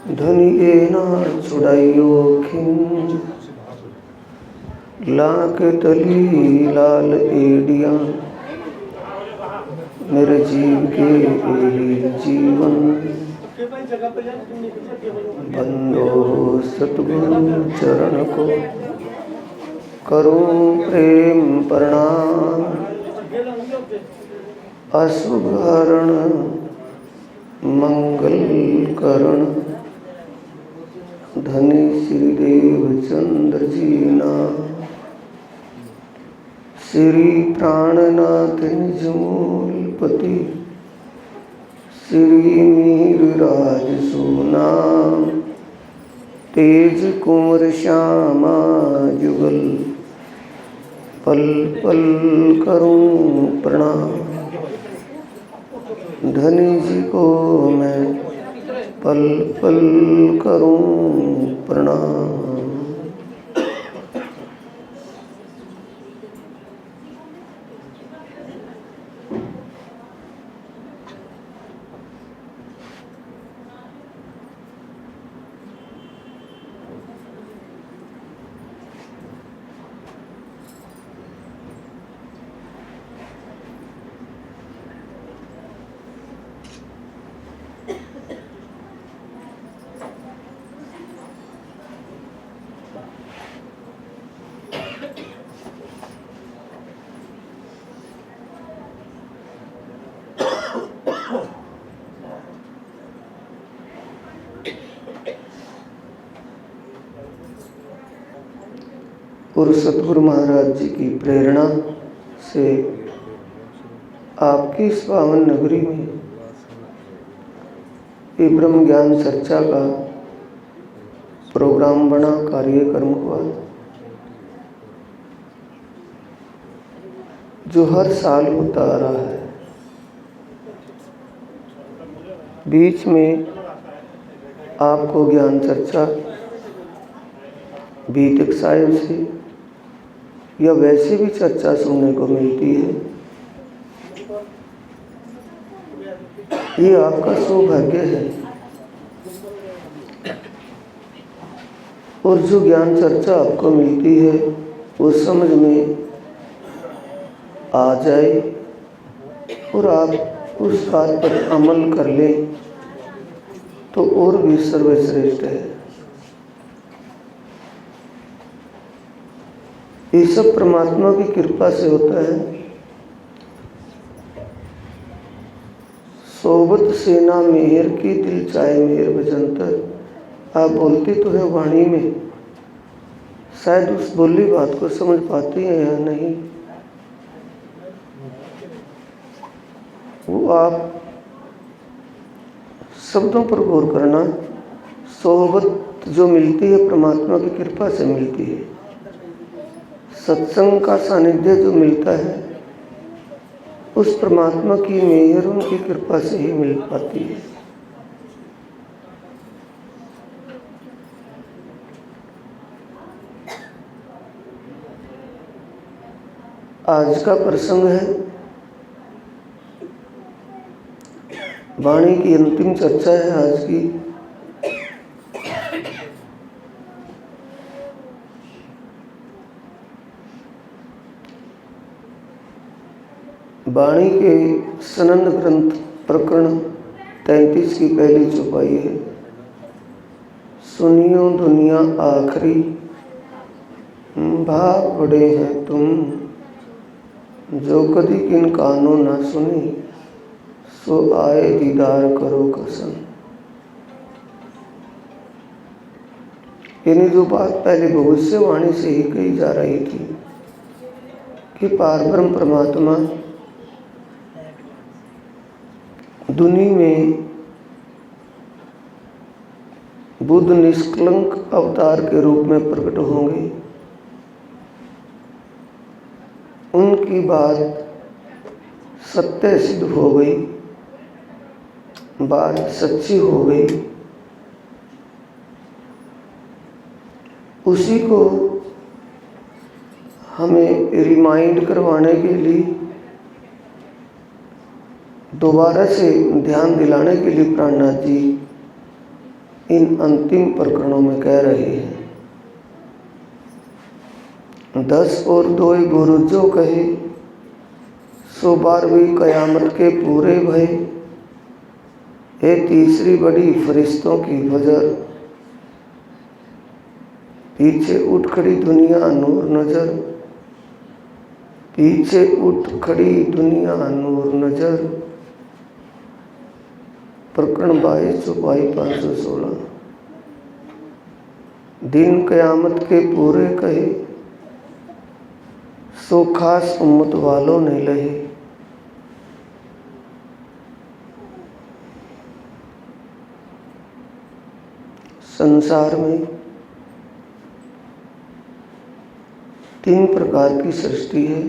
धनिए ना छुड़ाइयो खिन लाख तली लाल एडिया मेरे जीव के एही जीवन बंदो सतगुरु चरण को करूं प्रेम प्रणाम। अशुभ हरण मंगल करण धनी श्री देवचंद्र जी नाम। श्री प्राणनाथ निज मूलपति श्री मीर राज सुनाम। तेज कुंवर श्यामा जुगल पल पल करूं प्रणाम। धनी जी को मैं पल पल करूं प्रणाम। पूर्व सतगुरु महाराज जी की प्रेरणा से आपकी इस पावन नगरी में ये ब्रह्म ज्ञान चर्चा का प्रोग्राम बना, कार्यक्रम हुआ, जो हर साल होता आ रहा है। बीच में आपको ज्ञान चर्चा बीटेक साइंस से या वैसे भी चर्चा सुनने को मिलती है। ये आपका सौभाग्य है। और जो ज्ञान चर्चा आपको मिलती है वो समझ में आ जाए और आप उस बात पर अमल कर लें तो और भी सर्वश्रेष्ठ है। ये सब परमात्मा की कृपा से होता है। सोबत सेना मेहर की दिल चाहे मेहर भजंतर। आप बोलती तो है वाणी में, शायद उस बोली बात को समझ पाती हैं या नहीं, वो आप शब्दों पर गौर करना। सोबत जो मिलती है परमात्मा की कृपा से मिलती है। सत्संग का सानिध्य जो मिलता है उस परमात्मा की मेहर उनकी कृपा से ही मिल पाती है। आज का प्रसंग है वाणी की अंतिम चर्चा है आज की। वाणी के सनंद ग्रंथ प्रकरण 33 की पहली चौपाई है। सुनियो दुनिया आखरी भाग बड़े हैं तुम, जो कदी किन कानों ना सुनी सो आए दीदार करो कसम। यानी जो बात पहले भविष्यवाणी से ही कही जा रही थी कि पारब्रह्म परमात्मा दुनिया में बुद्ध निष्कलंक अवतार के रूप में प्रकट होंगे, उनकी बात सत्य सिद्ध हो गई, बात सच्ची हो गई। उसी को हमें रिमाइंड करवाने के लिए, दोबारा से ध्यान दिलाने के लिए प्राणनाथ जी इन अंतिम प्रकरणों में कह रहे हैं। 10 और 2 गुरु जो कहे, सो 12वीं कयामत के पूरे भय, ये तीसरी बड़ी फरिश्तों की फजर, पीछे उठ खड़ी दुनिया नूर नजर, पीछे उठ खड़ी दुनिया नूर नजर। प्रकरण 22 चौपाई 516। दिन कयामत के पूरे कहे, सो खास उम्मत वालों ने लहे। संसार में 3 प्रकार की सृष्टि है।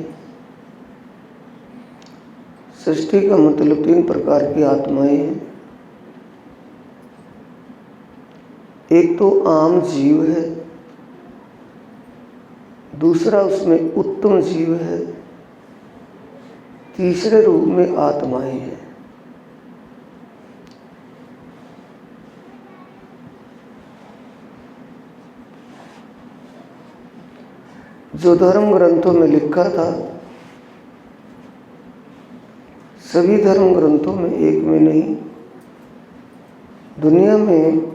सृष्टि का मतलब 3 प्रकार की आत्माएं हैं। एक तो आम जीव है, दूसरा उसमें उत्तम जीव है, तीसरे रूप में आत्माएं हैं। जो धर्म ग्रंथों में लिखा था, सभी धर्म ग्रंथों में एक में नहीं, दुनिया में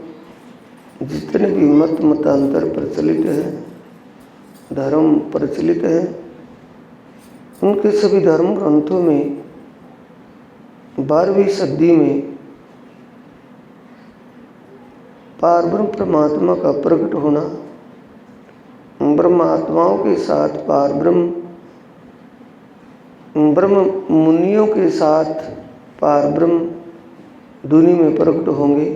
जितने भी मतांतर प्रचलित हैं, धर्म प्रचलित हैं, उनके सभी धर्म ग्रंथों में 12वीं सदी में पारब्रह्म परमात्मा का प्रकट होना, ब्रह्मात्माओं के साथ पारब्रह्म, ब्रह्म मुनियों के साथ पारब्रह्म दुनिया में प्रकट होंगे,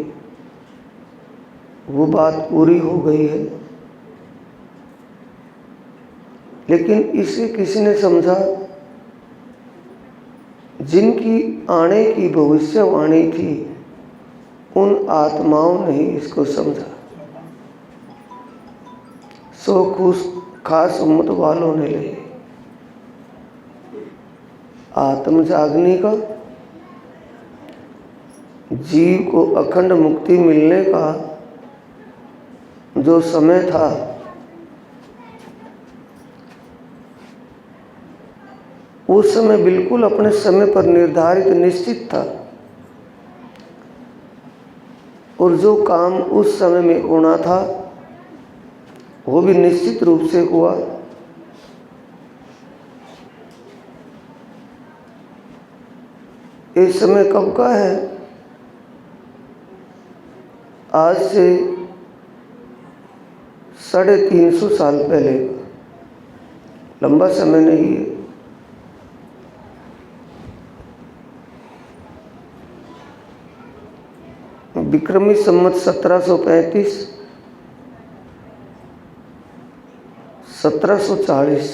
वो बात पूरी हो गई है। लेकिन इसे किसी ने समझा, जिनकी आने की भविष्यवाणी थी, उन आत्माओं ने ही इसको समझा। सो खास उम्मत वालों ने ले आत्म जागने का, जीव को अखंड मुक्ति मिलने का जो समय था, उस समय बिल्कुल अपने समय पर निर्धारित निश्चित था, और जो काम उस समय में होना था वो भी निश्चित रूप से हुआ। ये समय कब का है? आज से 350 साल पहले, लंबा समय नहीं है। विक्रमी संवत 1735, 1740,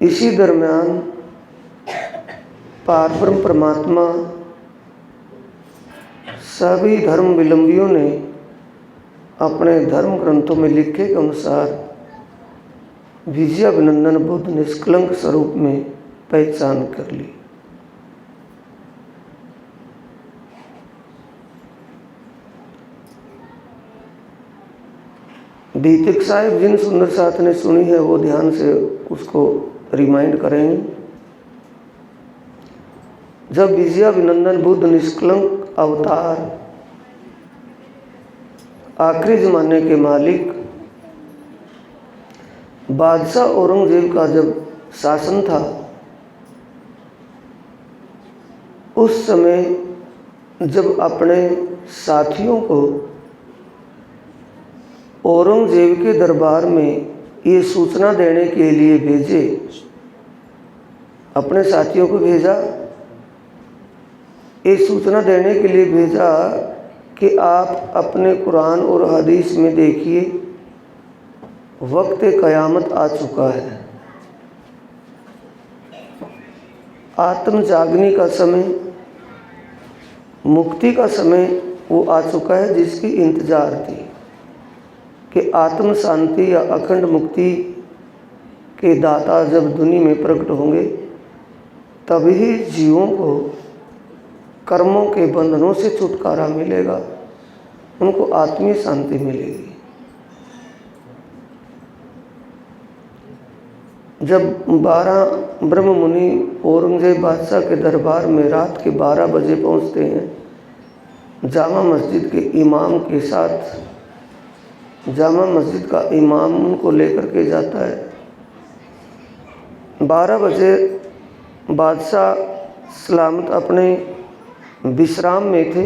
इसी दरमियान पारब्रह्म परमात्मा सभी धर्म विलंबियों ने अपने धर्म ग्रंथों में लिखे के अनुसार विजयाभिनंदन बुद्ध निष्कलंक स्वरूप में पहचान कर ली। दीतिक साहिब जिन सुंदर साथ ने सुनी है वो ध्यान से उसको रिमाइंड करेंगे। जब विजयाभिनंदन बुद्ध निष्कलंक अवतार, आखिरी जमाने के मालिक, बादशाह औरंगजेब का जब शासन था, उस समय जब अपने साथियों को औरंगजेब के दरबार में ये सूचना देने के लिए भेजे, अपने साथियों को भेजा, ये सूचना देने के लिए भेजा कि आप अपने कुरान और हदीस में देखिए, वक्त क़यामत आ चुका है, आत्म जागने का समय, मुक्ति का समय वो आ चुका है जिसकी इंतजार थी कि आत्म शांति या अखंड मुक्ति के दाता जब दुनिया में प्रकट होंगे, तभी जीवों को कर्मों के बंधनों से छुटकारा मिलेगा, उनको आत्मीय शांति मिलेगी। जब 12 ब्रह्म मुनि औरंगजेब बादशाह के दरबार में रात के 12 बजे पहुंचते हैं, जामा मस्जिद के इमाम के साथ जामा मस्जिद का इमाम उनको लेकर के जाता है। 12 बजे बादशाह सलामत अपने विश्राम में थे,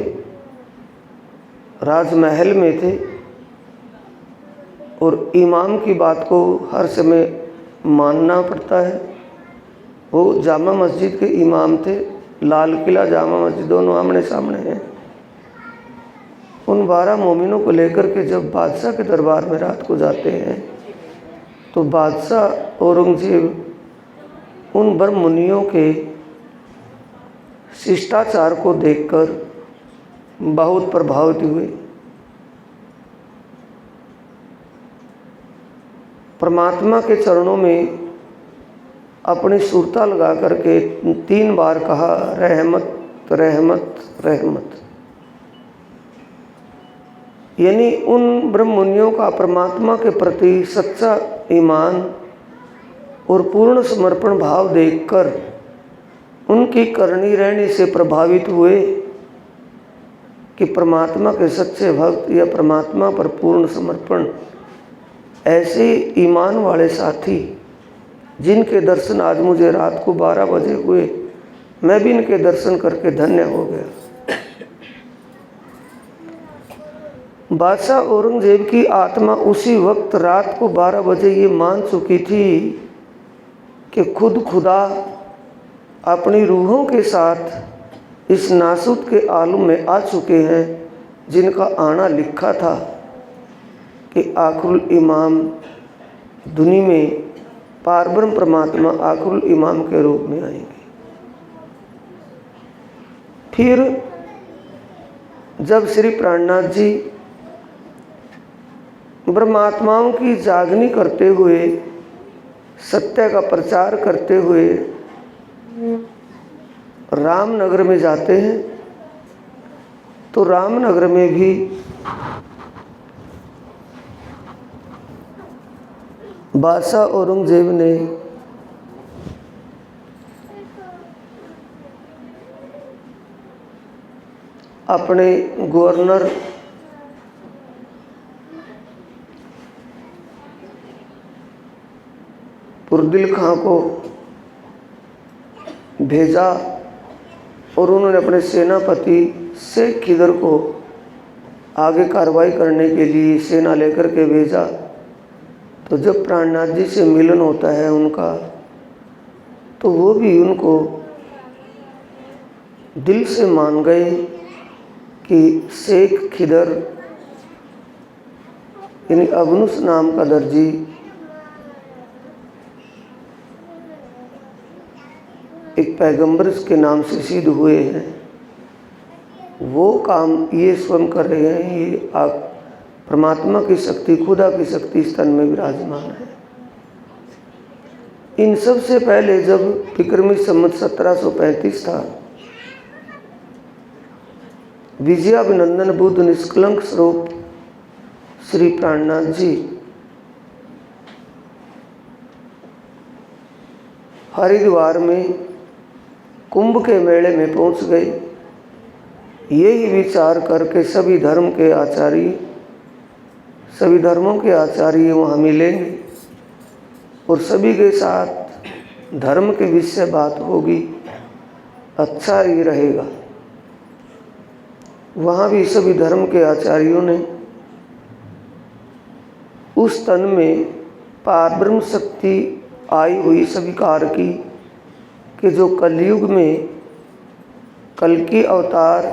राजमहल में थे, और इमाम की बात को हर समय मानना पड़ता है। वो जामा मस्जिद के इमाम थे, लाल किला जामा मस्जिद दोनों आमने सामने हैं। उन 12 मोमिनों को लेकर के जब बादशाह के दरबार में रात को जाते हैं तो बादशाह औरंगजेब उन ब्रह्म मुनियों के शिष्टाचार को देखकर बहुत प्रभावित हुए। परमात्मा के चरणों में अपनी सुरता लगा करके 3 बार कहा, रहमत रहमत रहमत। यानी उन ब्रह्म मुनियों का परमात्मा के प्रति सच्चा ईमान और पूर्ण समर्पण भाव देखकर उनकी करनी रहनी से प्रभावित हुए कि परमात्मा के सच्चे भक्त या परमात्मा पर पूर्ण समर्पण, ऐसे ईमान वाले साथी जिनके दर्शन आज मुझे रात को 12 बजे हुए, मैं भी इनके दर्शन करके धन्य हो गया। बादशाह औरंगजेब की आत्मा उसी वक्त रात को 12 बजे ये मान चुकी थी कि खुद खुदा अपनी रूहों के साथ इस नासूत के आलम में आ चुके हैं, जिनका आना लिखा था कि आखिरुल इमाम दुनिया में पारब्रह्म परमात्मा आखिरुल इमाम के रूप में आएंगे। फिर जब श्री प्राणनाथ जी ब्रह्मात्माओं की जागनी करते हुए, सत्य का प्रचार करते हुए रामनगर में जाते हैं, तो रामनगर में भी बादशाह औरंगजेब ने अपने गवर्नर पुरदिल खां को भेजा और उन्होंने अपने सेनापति शेख खिदर को आगे कार्रवाई करने के लिए सेना लेकर के भेजा। तो जब प्राणनाथ जी से मिलन होता है उनका, तो वो भी उनको दिल से मान गए कि शेख खिदर यानी अबनुस नाम का दर्जी एक पैगंबर के नाम से सिद्ध हुए हैं, वो काम ये स्वयं कर रहे हैं। ये परमात्मा की शक्ति, खुदा की शक्ति इस तन में विराजमान है। इन सब से पहले जब विक्रमी संवत 1735 था, विजयाभिनंदन बुद्ध निष्कलंक स्वरूप श्री प्राणनाथ जी हरिद्वार में कुंभ के मेले में पहुंच गए। यही विचार करके सभी धर्म के आचार्य, सभी धर्मों के आचार्य वहाँ मिलेंगे और सभी के साथ धर्म के विषय बात होगी, अच्छा ही रहेगा। वहाँ भी सभी धर्म के आचार्यों ने उस तन में पारब्रह्म शक्ति आई हुई स्वीकार की कि जो कलयुग में कल की अवतार,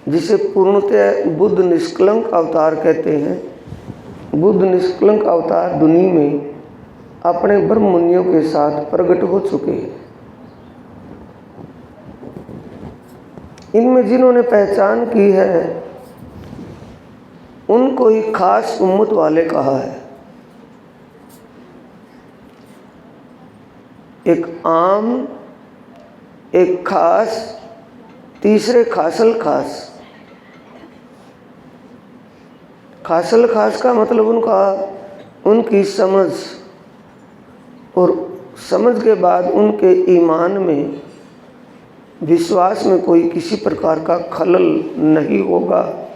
जिसे पूर्णतः बुद्ध निष्कलंक अवतार कहते हैं, बुद्ध निष्कलंक अवतार दुनिया में अपने ब्रह्म मुनियों के साथ प्रकट हो चुके हैं। इनमें जिन्होंने पहचान की है उनको ही खास उम्मत वाले कहा है। एक आम, एक खास, तीसरे खासल खास। खासल खास का मतलब उनकी समझ, और समझ के बाद उनके ईमान में, विश्वास में कोई किसी प्रकार का खलल नहीं होगा।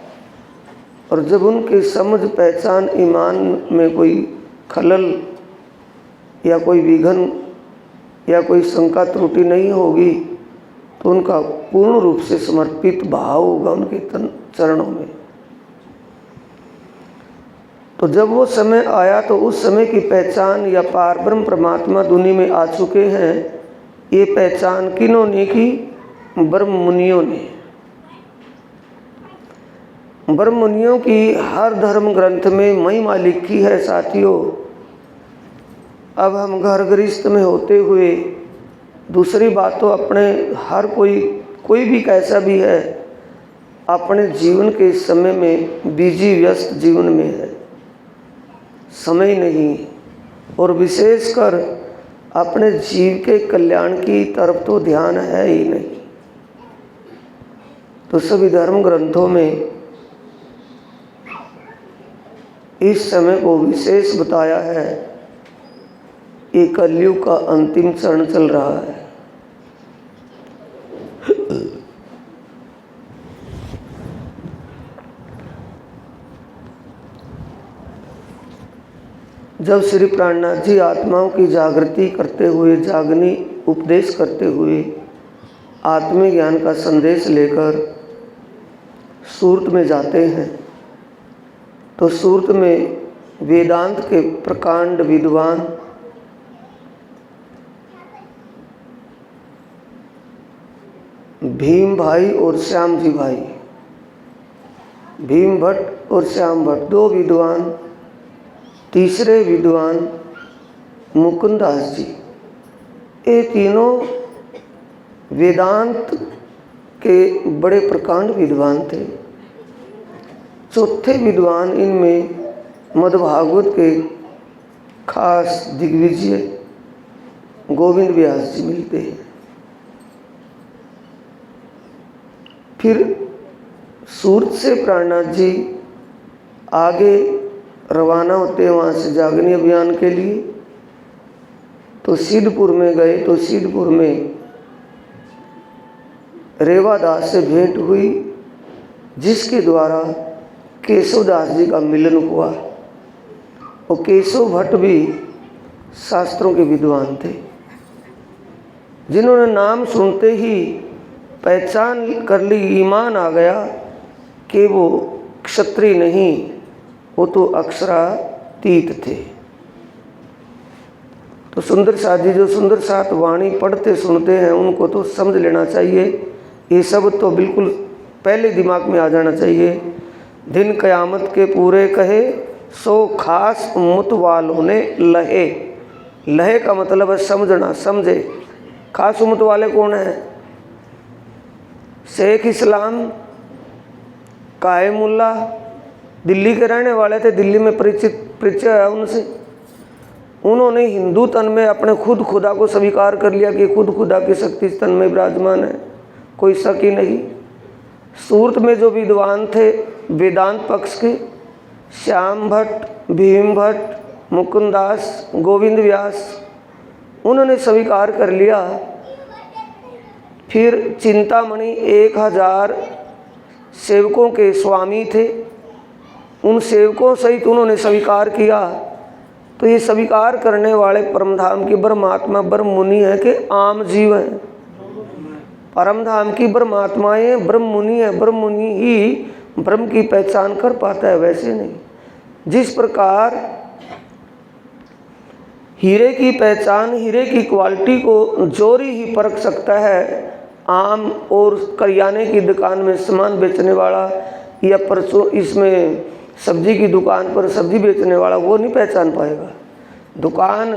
और जब उनकी समझ, पहचान, ईमान में कोई खलल या कोई विघन या कोई शंका त्रुटि नहीं होगी, तो उनका पूर्ण रूप से समर्पित भाव होगा उनके चरणों में। तो जब वो समय आया तो उस समय की पहचान या पार ब्रह्म परमात्मा दुनिया में आ चुके हैं। ये पहचान किन्होंने की? ब्रह्म मुनियों ने। ब्रह्म मुनियों की हर धर्म ग्रंथ में महिमा लिखी है साथियों। अब हम घर गृहस्थ में होते हुए, दूसरी बात तो अपने हर कोई भी कैसा भी है, अपने जीवन के समय में बिजी व्यस्त जीवन में है, समय नहीं, और विशेषकर अपने जीव के कल्याण की तरफ तो ध्यान है ही नहीं। तो सभी धर्म ग्रंथों में इस समय को विशेष बताया है। ये कलयुग का अंतिम चरण चल रहा है। जब श्री प्राणनाथ जी आत्माओं की जागृति करते हुए, जागनी उपदेश करते हुए, आत्मज्ञान का संदेश लेकर सूरत में जाते हैं, तो सूरत में वेदांत के प्रकांड विद्वान भीम भाई और श्याम जी भाई, भीम भट्ट और श्याम भट्ट, दो विद्वान, तीसरे विद्वान मुकुंदास जी, ये तीनों वेदांत के बड़े प्रकांड विद्वान थे। चौथे विद्वान इनमें मद्भागवत के खास दिग्विजय गोविंद व्यास जी मिलते हैं। फिर सूरत से प्राणनाथ जी आगे रवाना होते हैं वहाँ से जागनी अभियान के लिए। तो सिद्धपुर में गए, तो सिद्धपुर में रेवादास से भेंट हुई, जिसके द्वारा केशवदास जी का मिलन हुआ। और केशव भट्ट भी शास्त्रों के विद्वान थे, जिन्होंने नाम सुनते ही पहचान कर ली, ईमान आ गया कि वो क्षत्रिय नहीं, वो तो अक्षरातीत थे। तो सुंदर साथ जी जो सुंदर साथ वाणी पढ़ते सुनते हैं, उनको तो समझ लेना चाहिए। ये सब तो बिल्कुल पहले दिमाग में आ जाना चाहिए। दिन क़यामत के पूरे कहे, सो खास उम्मत वालों ने लहे। लहे का मतलब है समझना, समझे। खास उम्मत वाले कौन हैं? शेख इस्लाम, कायमुल्ला, दिल्ली के रहने वाले थे, दिल्ली में परिचय है उनसे। उन्होंने हिंदू तन में अपने खुद खुदा को स्वीकार कर लिया कि खुद खुदा की शक्ति तन में विराजमान है, कोई शक ही नहीं। सूरत में जो विद्वान थे वेदांत पक्ष के, श्याम भट्ट, भीम भट्ट, मुकुंदास, गोविंद व्यास, उन्होंने स्वीकार कर लिया। फिर चिंतामणि 1000 सेवकों के स्वामी थे, उन सेवकों सहित उन्होंने स्वीकार किया। तो ये स्वीकार करने वाले परमधाम की ब्रह्मात्मा ब्रह्म मुनि है कि आम जीव हैं? परमधाम की ब्रह्मात्माएं ब्रह्म मुनि है। ब्रह्म मुनि ही ब्रह्म की पहचान कर पाता है, वैसे नहीं। जिस प्रकार हीरे की पहचान, हीरे की क्वालिटी को जोरी ही परख सकता है, आम और करियाने की दुकान में सामान बेचने वाला या परसों इसमें सब्जी की दुकान पर सब्जी बेचने वाला वो नहीं पहचान पाएगा। दुकान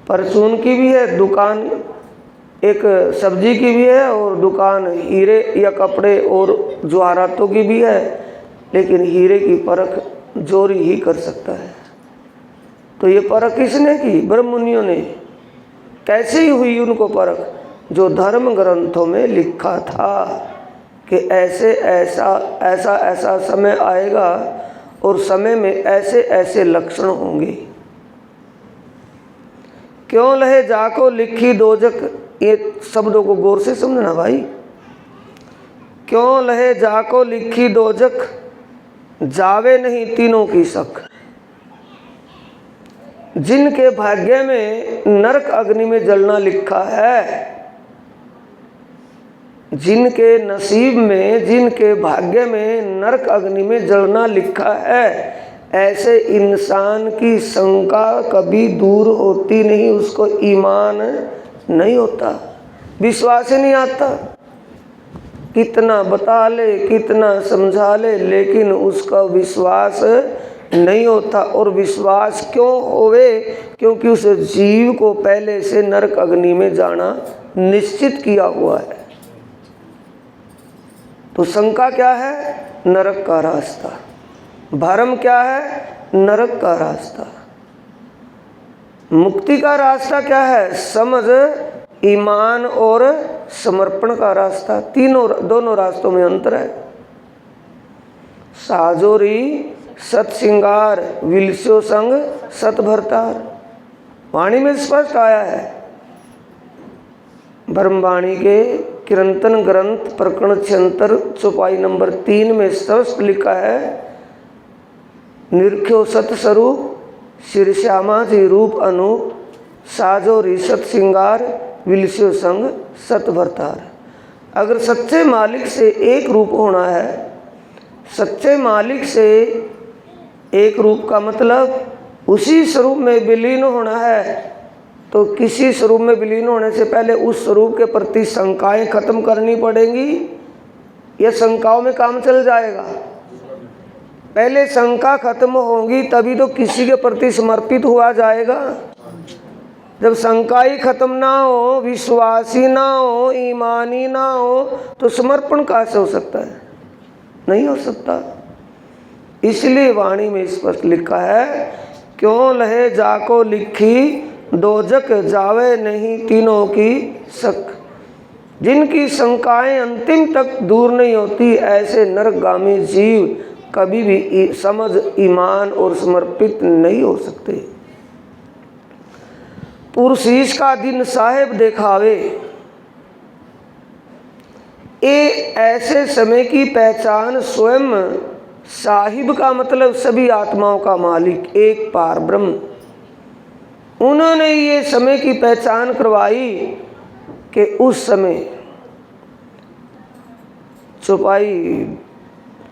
परचून की भी है, दुकान एक सब्जी की भी है, और दुकान हीरे या कपड़े और जवाहरातों की भी है, लेकिन हीरे की परख जोरी ही कर सकता है। तो ये परख किसने की? ब्रह्म मुनियों ने। कैसे ही हुई उनको परख? जो धर्म ग्रंथों में लिखा था कि ऐसा समय आएगा और समय में ऐसे ऐसे लक्षण होंगे। क्यों लहे जाको लिखी दोजक, ये शब्दों को गौर से समझना भाई। क्यों लहे जाको लिखी दोजक, जावे नहीं तीनों की शक। जिनके भाग्य में नरक अग्नि में जलना लिखा है, जिनके नसीब में, जिनके भाग्य में नरक अग्नि में जलना लिखा है, ऐसे इंसान की शंका कभी दूर होती नहीं, उसको ईमान नहीं होता, विश्वास ही नहीं आता। कितना बता ले, कितना समझा ले, लेकिन उसका विश्वास नहीं होता। और विश्वास क्यों होवे? क्योंकि उस जीव को पहले से नरक अग्नि में जाना निश्चित किया हुआ है। तो शंका क्या है? नरक का रास्ता। भरम क्या है? नरक का रास्ता। मुक्ति का रास्ता क्या है? समझ, ईमान और समर्पण का रास्ता। दोनों रास्तों में अंतर है। साजोरी सत सिंगार, विलस्यो संग सत भरतार, वाणी में स्पष्ट आया है। ब्रह्मवाणी के किरंतन ग्रंथ प्रकरण 76 चौपाई नंबर 3 में स्पष्ट लिखा है, निरख्यो सत स्वरूप शीर्ष्यामा जी रूप अनूप, साजो रिसत सिंगार विलस्यो संग सत भरतार। अगर सच्चे मालिक से एक रूप होना है, सच्चे मालिक से एक रूप का मतलब उसी स्वरूप में विलीन होना है, तो किसी स्वरूप में विलीन होने से पहले उस स्वरूप के प्रति शंकाएं खत्म करनी पड़ेंगी, या शंकाओं में काम चल जाएगा? पहले शंका खत्म होगी तभी तो किसी के प्रति समर्पित हुआ जाएगा। जब शंका ही खत्म ना हो, विश्वासी ना हो, ईमानी ना हो, तो समर्पण कहाँ से हो सकता है? नहीं हो सकता। इसलिए वाणी में स्पष्ट लिखा है, क्यों लहे जाको लिखी दोजक, जावे नहीं तीनों की शक। जिनकी शंकाएं अंतिम तक दूर नहीं होती, ऐसे नरकगामी जीव कभी भी समझ, ईमान और समर्पित नहीं हो सकते। पुरशीश का दिन साहेब दिखावे, ये ऐसे समय की पहचान स्वयं साहिब का मतलब सभी आत्माओं का मालिक एक पार ब्रह्म, उन्होंने ये समय की पहचान करवाई कि उस समय चौपाई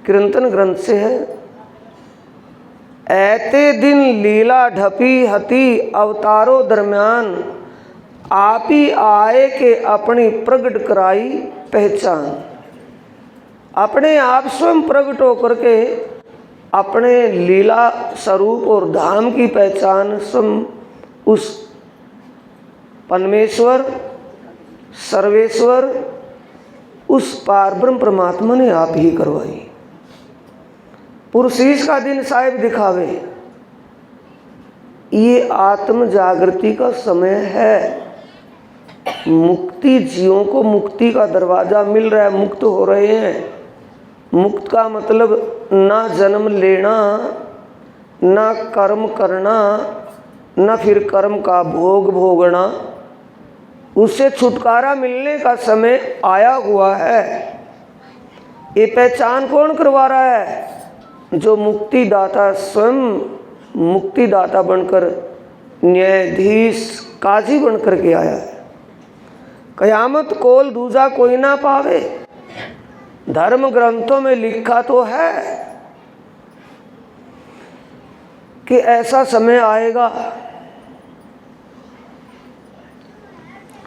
किरंतन ग्रंथ से है, ऐते दिन लीला ढपी हती अवतारों दरम्यान, आप ही आए के अपनी प्रकट कराई पहचान। अपने आप स्वयं प्रकट होकर के अपने लीला स्वरूप और धाम की पहचान स्वयं उस परमेश्वर सर्वेश्वर उस पार ब्रह्म परमात्मा ने आप ही करवाई। पुरशीश का दिन साहिब दिखावे, ये आत्म जागृति का समय है। मुक्ति जीवों को मुक्ति का दरवाज़ा मिल रहा है, मुक्त हो रहे हैं। मुक्त का मतलब ना जन्म लेना, ना कर्म करना, ना फिर कर्म का भोग भोगना, उससे छुटकारा मिलने का समय आया हुआ है। ये पहचान कौन करवा रहा है? जो मुक्तिदाता स्वयं मुक्तिदाता बनकर, न्यायाधीश काजी बनकर के आया है। कयामत कोल दूजा कोई ना पावे, धर्म ग्रंथों में लिखा तो है कि ऐसा समय आएगा,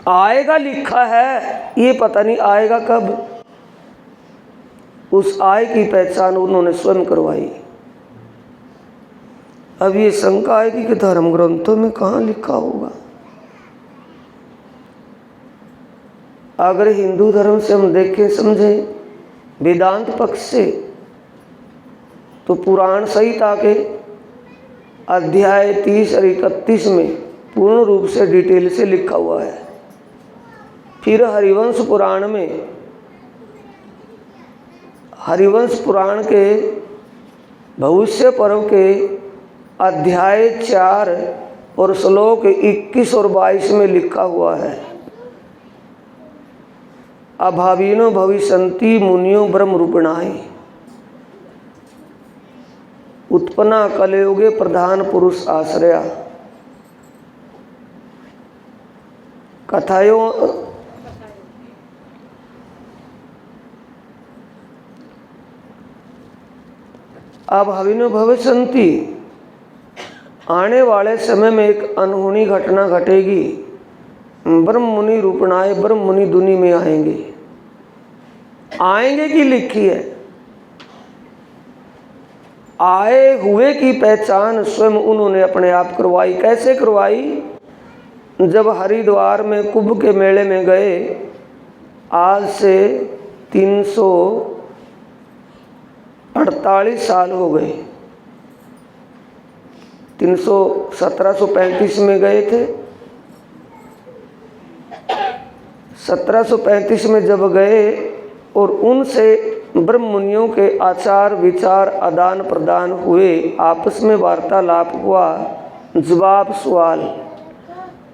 आएगा लिखा है, ये पता नहीं आएगा कब। उस आय की पहचान उन्होंने स्वयं करवाई। अब ये शंका आएगी कि धर्म ग्रंथों में कहाँ लिखा होगा। अगर हिंदू धर्म से हम देखें समझें वेदांत पक्ष से, तो पुराण संहिता के अध्याय 30 और 31 में पूर्ण रूप से डिटेल से लिखा हुआ है। फिर हरिवंश पुराण में, हरिवंश पुराण के भविष्य पर्व के अध्याय 4 और श्लोक 21 और 22 में लिखा हुआ है, अभाविनो भविष्यन्ति मुनियो ब्रह्म रूपिणाः उत्पन्ना कलयुगे प्रधान पुरुष आश्रया। कथायों अभाविनो भविष्यन्ति, आने वाले समय में एक अनहोनी घटना घटेगी। ब्रह्म मुनि रूपणाय, ब्रह्म मुनि दुनि में आएंगे। आएंगे की लिखी है, आए हुए की पहचान स्वयं उन्होंने अपने आप करवाई। कैसे करवाई? जब हरिद्वार में कुंभ के मेले में गए, आज से 348 साल हो गए। 1735 में गए थे। 1735 में जब गए और उनसे ब्रह्म मुनियों के आचार विचार आदान प्रदान हुए, आपस में वार्तालाप हुआ, जवाब सवाल,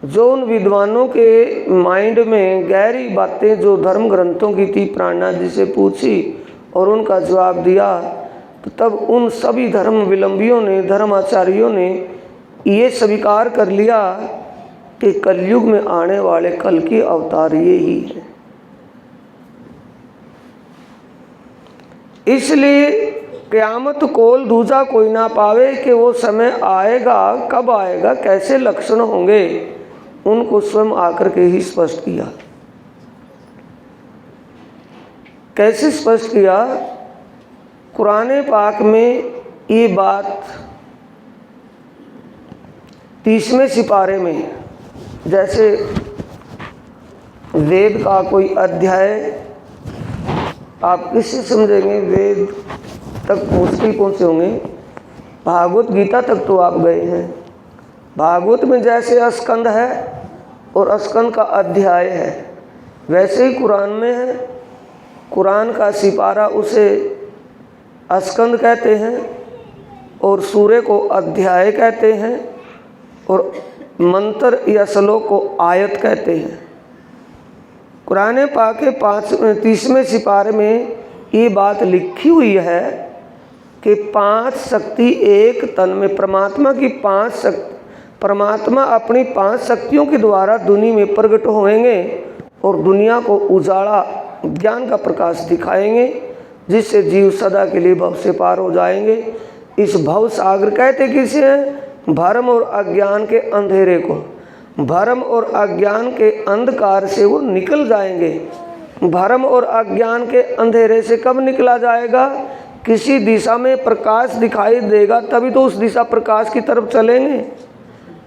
जो उन विद्वानों के माइंड में गहरी बातें जो धर्म ग्रंथों की थी, प्राणनाथ जी से पूछी और उनका जवाब दिया, तो तब उन सभी धर्म विलंबियों ने, धर्माचार्यों ने ये स्वीकार कर लिया कि कलयुग में आने वाले कल की अवतार ये ही है। इसलिए क़यामत कोल दूजा कोई ना पावे कि वो समय आएगा, कब आएगा, कैसे लक्षण होंगे, उनको स्वयं आकर के ही स्पष्ट किया। कैसे स्पष्ट किया? कुरान पाक में ये बात 30वें सिपारे में, जैसे वेद का कोई अध्याय आप किससे समझेंगे? वेद तक मुश्किल पहुँचे होंगे, भागवत गीता तक तो आप गए हैं। भागवत में जैसे स्कंद है और स्कंद का अध्याय है, वैसे ही कुरान में है। कुरान का सिपारा उसे स्कंद कहते हैं और सूरे को अध्याय कहते हैं और मंत्र या श्लोक को आयत कहते हैं। कुरान पाक के 30वें सिपारे में ये बात लिखी हुई है कि 5 शक्ति एक तन में, परमात्मा की 5 शक्ति, परमात्मा अपनी 5 शक्तियों के द्वारा दुनिया में प्रकट होएंगे और दुनिया को उजाला ज्ञान का प्रकाश दिखाएंगे, जिससे जीव सदा के लिए भव से पार हो जाएंगे। इस भव सागर कहते किसे हैं? भरम और अज्ञान के अंधेरे को। भरम और अज्ञान के अंधकार से वो निकल जाएंगे। भरम और अज्ञान के अंधेरे से कब निकला जाएगा? किसी दिशा में प्रकाश दिखाई देगा तभी तो उस दिशा प्रकाश की तरफ चलेंगे,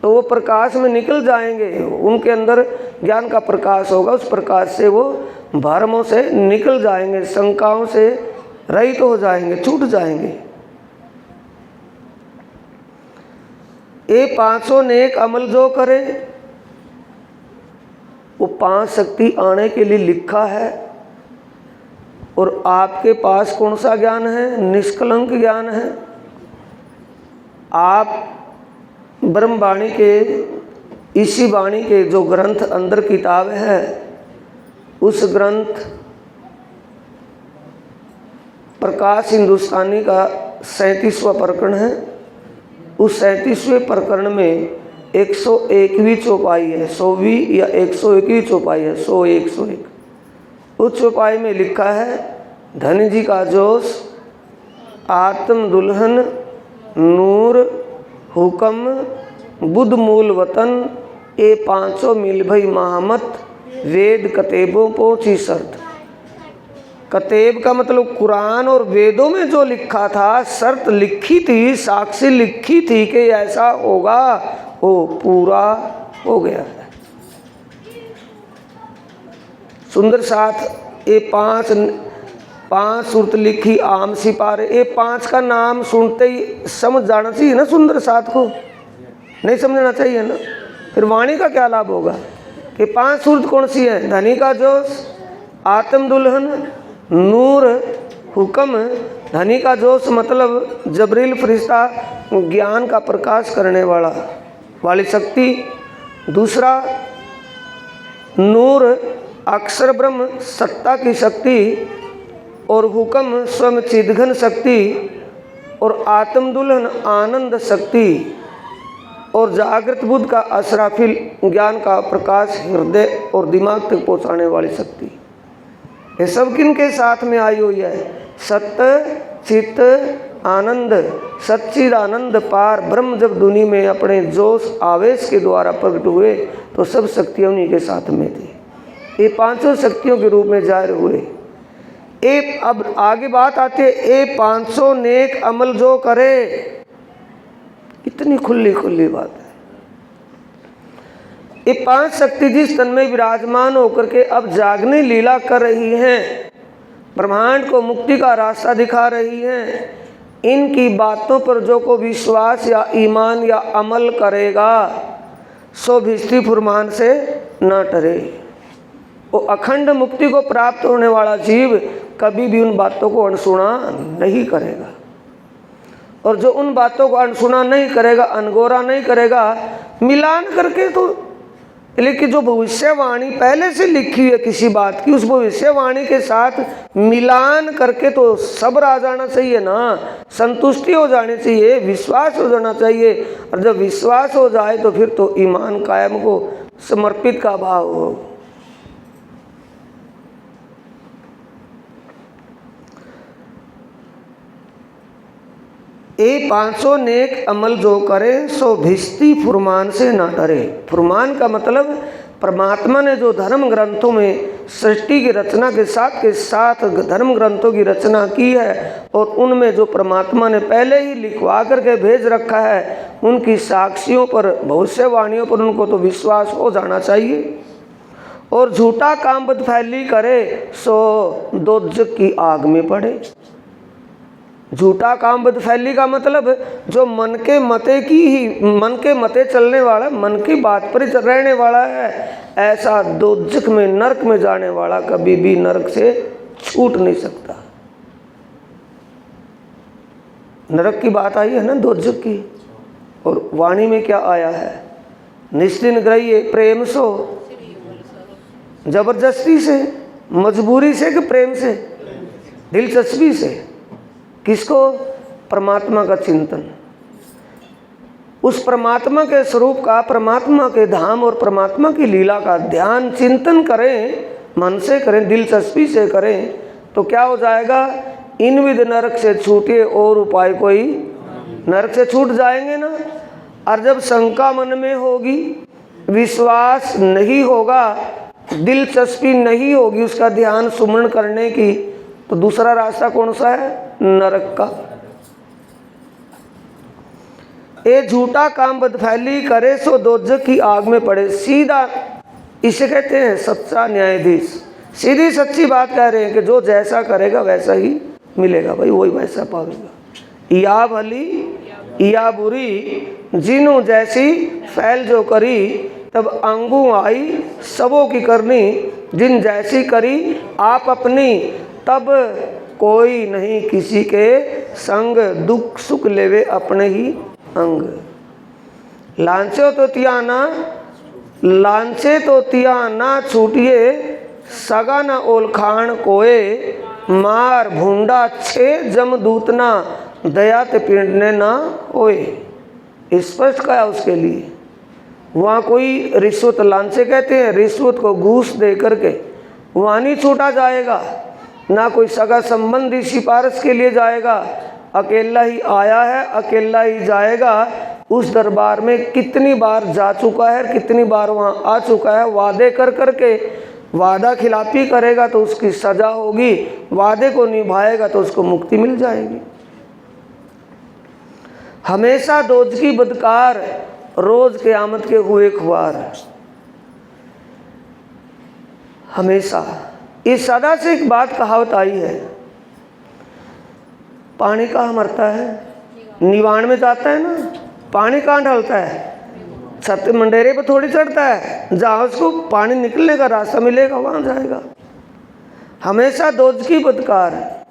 तो वो प्रकाश में निकल जाएंगे। उनके अंदर ज्ञान का प्रकाश होगा, उस प्रकाश से वो भरमों से निकल जाएंगे, शंकाओं से रहित हो जाएंगे, छूट जाएंगे। ये 500 नेक अमल जो करे, वो 5 शक्ति आने के लिए लिखा है। और आपके पास कौन सा ज्ञान है? निष्कलंक ज्ञान है। आप ब्रह्मवाणी के, इसी वाणी के जो ग्रंथ अंदर किताब है, उस ग्रंथ प्रकाश हिंदुस्तानी का 37वां प्रकरण है। उस 37वें प्रकरण में 101वीं चौपाई है, 100वीं या 101वीं चौपाई है, 101, 101। उस चौपाई में लिखा है, धनी जी का जोश, आत्म दुल्हन, नूर, हुक्म, बुद्ध मूल वतन, ये 500 मिल भई महामत, वेद कतेबों पहुँची शर्त। कतेब का मतलब कुरान और वेदों में जो लिखा था, शर्त लिखी थी, साक्षी लिखी थी कि ऐसा होगा, वो पूरा हो गया है। सुंदर साथ ये 5 सूरत लिखी, आम सिपारे, ये 5 का नाम सुनते ही समझ जाना चाहिए ना सुंदर साथ को, नहीं समझना चाहिए ना? फिर वाणी का क्या लाभ होगा? कि 5 सूरत कौन सी है? धनी का जोश, आत्म दुल्हन, नूर, हुक्म धनी का जोश मतलब जबरील फरिश्ता ज्ञान का प्रकाश करने वाली शक्ति। दूसरा नूर अक्षर ब्रह्म सत्ता की शक्ति, और हुक्म स्वयं चिदघन शक्ति, और आत्म दुल्हन आनंद शक्ति, और जागृत बुद्ध का असराफिल ज्ञान का प्रकाश हृदय और दिमाग तक पहुंचाने वाली शक्ति। ये सब किन के साथ में आई हुई है? सत्य चित्त आनंद, सच्चिद आनंद पार ब्रह्म जब दुनिया में अपने जोश आवेश के द्वारा प्रकट हुए तो सब शक्तियाँ उन्हीं के साथ में थी। ये पांचों शक्तियों के रूप में जाहिर हुए। अब आगे बात आती है, ए 500 नेक अमल जो करे। इतनी खुली खुली बात है। ये 5 शक्ति जिस तन में विराजमान होकर के अब जागने लीला कर रही हैं, ब्रह्मांड को मुक्ति का रास्ता दिखा रही हैं, इनकी बातों पर जो को विश्वास या ईमान या अमल करेगा सो भिष्टि फुरमान से न डरे। वो अखंड मुक्ति को प्राप्त होने वाला जीव कभी भी उन बातों को अनसुना नहीं करेगा, और जो उन बातों को अनसुना नहीं करेगा, अनगोरा नहीं करेगा, मिलान करके तो, लेकिन जो भविष्यवाणी पहले से लिखी है किसी बात की, उस भविष्यवाणी के साथ मिलान करके तो सब्र आ जाना चाहिए ना, संतुष्टि हो जानी चाहिए, विश्वास हो जाना चाहिए। और जब विश्वास हो जाए तो फिर तो ईमान कायम को समर्पित का भाव हो। ए 500 नेक अमल जो करे सो भिष्टि फुरमान से ना डरे। फुरमान का मतलब परमात्मा ने जो धर्म ग्रंथों में सृष्टि की रचना के साथ धर्म ग्रंथों की रचना की है, और उनमें जो परमात्मा ने पहले ही लिखवा करके भेज रखा है, उनकी साक्षियों पर, भविष्यवाणियों पर उनको तो विश्वास हो जाना चाहिए। और झूठा काम बदफैली करे सो दोजख की आग में पड़े। झूठा काम बदफैली का मतलब जो मन के मते चलने वाला, मन की बात पर रहने वाला है, ऐसा दोजख में नरक में जाने वाला कभी भी नरक से छूट नहीं सकता। नरक की बात आई है ना, दोजख की, और वाणी में क्या आया है? निश्चिन ग्रह्य प्रेम सो, जबरदस्ती से, मजबूरी से कि प्रेम से, दिलचस्पी से। किसको? परमात्मा का चिंतन, उस परमात्मा के स्वरूप का, परमात्मा के धाम और परमात्मा की लीला का ध्यान चिंतन करें, मन से करें, दिलचस्पी से करें, तो क्या हो जाएगा? इन विध नरक से छूटे और उपाय कोई, नरक से छूट जाएंगे ना। और जब शंका मन में होगी, विश्वास नहीं होगा, दिलचस्पी नहीं होगी उसका ध्यान सुमरण करने की, तो दूसरा रास्ता कौन सा है? नरक का। ये झूठा काम बदफैली करे सो दोजख की आग में पड़े। सीधा इसे कहते हैं सच्चा न्यायाधीश। सीधी सच्ची बात कह रहे हैं कि जो जैसा करेगा वैसा ही मिलेगा, भाई वही वैसा पावेगा। या भली या बुरी जिनु जैसी फैल जो करी, तब अंगू आई सबों की करनी, जिन जैसी करी आप अपनी, तब कोई नहीं किसी के संग, दुख सुख लेवे अपने ही अंग। लांचे तो तिया ना छूटिए, सगा न ओलखान कोए, मार भूंडा छे जमदूतना, दया ते पिंडने ना होए। स्पष्ट कहा उसके लिए। वहाँ कोई रिश्वत, लांचे कहते हैं रिश्वत को घूस दे करके, वहाँ नहीं छूटा जाएगा, ना कोई सगा संबंधी सिफारिश के लिए जाएगा। अकेला ही आया है, अकेला ही जाएगा। उस दरबार में कितनी बार जा चुका है, कितनी बार वहाँ आ चुका है। वादे कर करके, वादा खिलाफी करेगा तो उसकी सजा होगी, वादे को निभाएगा तो उसको मुक्ति मिल जाएगी। हमेशा दोजखी बदकार, रोज क़यामत के हुए खुआर। हमेशा ये सदा से एक बात कहावत आई है, पानी कहाँ मरता है? निवाण में जाता है ना, पानी कहाँ ढलता है? छत मंडेरे पर थोड़ी चढ़ता है, जहाँ उसको पानी निकलने का रास्ता मिलेगा वहाँ जाएगा। हमेशा दोजखी बदकार है।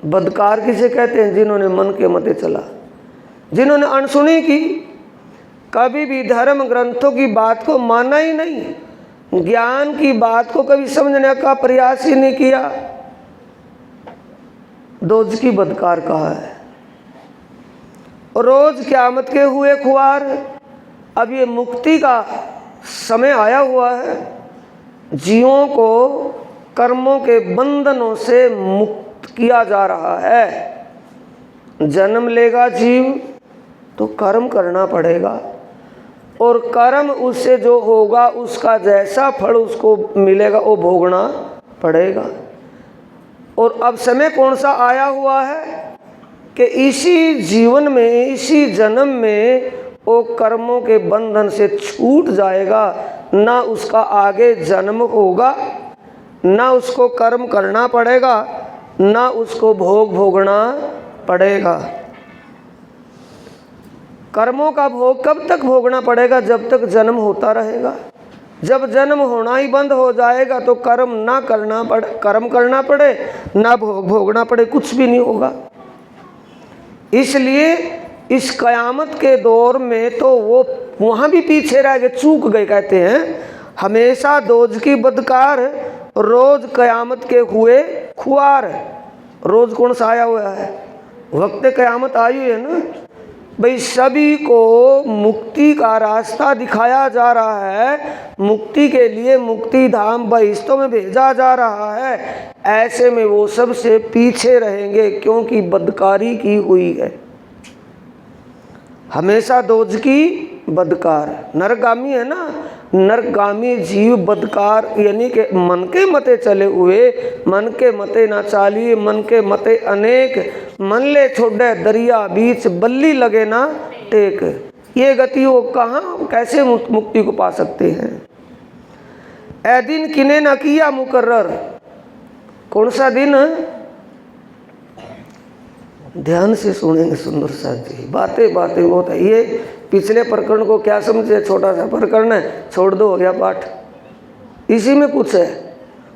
बदकार किसे कहते हैं? जिन्होंने मन के मते चला, जिन्होंने अनसुनी की, कभी भी धर्म ग्रंथों की बात को माना ही नहीं, ज्ञान की बात को कभी समझने का प्रयास ही नहीं किया, दोजकी बदकार कहा है। रोज क़यामत के हुए खुआर। अब ये मुक्ति का समय आया हुआ है, जीवों को कर्मों के बंधनों से मुक्त किया जा रहा है। जन्म लेगा जीव तो कर्म करना पड़ेगा, और कर्म उससे जो होगा उसका जैसा फल उसको मिलेगा वो भोगना पड़ेगा। और अब समय कौन सा आया हुआ है कि इसी जीवन में, इसी जन्म में वो कर्मों के बंधन से छूट जाएगा, ना उसका आगे जन्म होगा, ना उसको कर्म करना पड़ेगा, ना उसको भोग भोगना पड़ेगा। कर्मों का भोग कब तक भोगना पड़ेगा? जब तक जन्म होता रहेगा। जब जन्म होना ही बंद हो जाएगा तो कर्म करना पड़े, ना भोग भोगना पड़े, कुछ भी नहीं होगा। इसलिए इस क़यामत के दौर में तो वो वहाँ भी पीछे रह गए, चूक गए। कहते हैं हमेशा दोज की बदकार, रोज क़यामत के हुए खुआर। रोज कौन सा आया हुआ है? वक्त क़यामत आई हुई है ना भाई। सभी को मुक्ति का रास्ता दिखाया जा रहा है, मुक्ति के लिए मुक्ति धाम बहिश्तों में भेजा जा रहा है। ऐसे में वो सबसे पीछे रहेंगे क्योंकि बदकारी की हुई है। हमेशा दोज की बदकार, नरगामी है ना, नरगामी जीव बदकार, यानी कि मन के मते चले हुए, मन के मते ना चालिए, मन के मते अनेक, मन ले छोड़े दरिया बीच, बल्ली लगे ना टेक। ये गति वो कहाँ कैसे मुक्ति को पा सकते हैं? ए दिन किने ना किया मुकर्रर। कौन सा दिन? ध्यान से सुनेंगे सुंदर साथ जी, बातें बातें बहुत है। ये पिछले प्रकरण को क्या समझे? छोटा सा प्रकरण है, छोड़ दो, हो गया पाठ। इसी में कुछ है।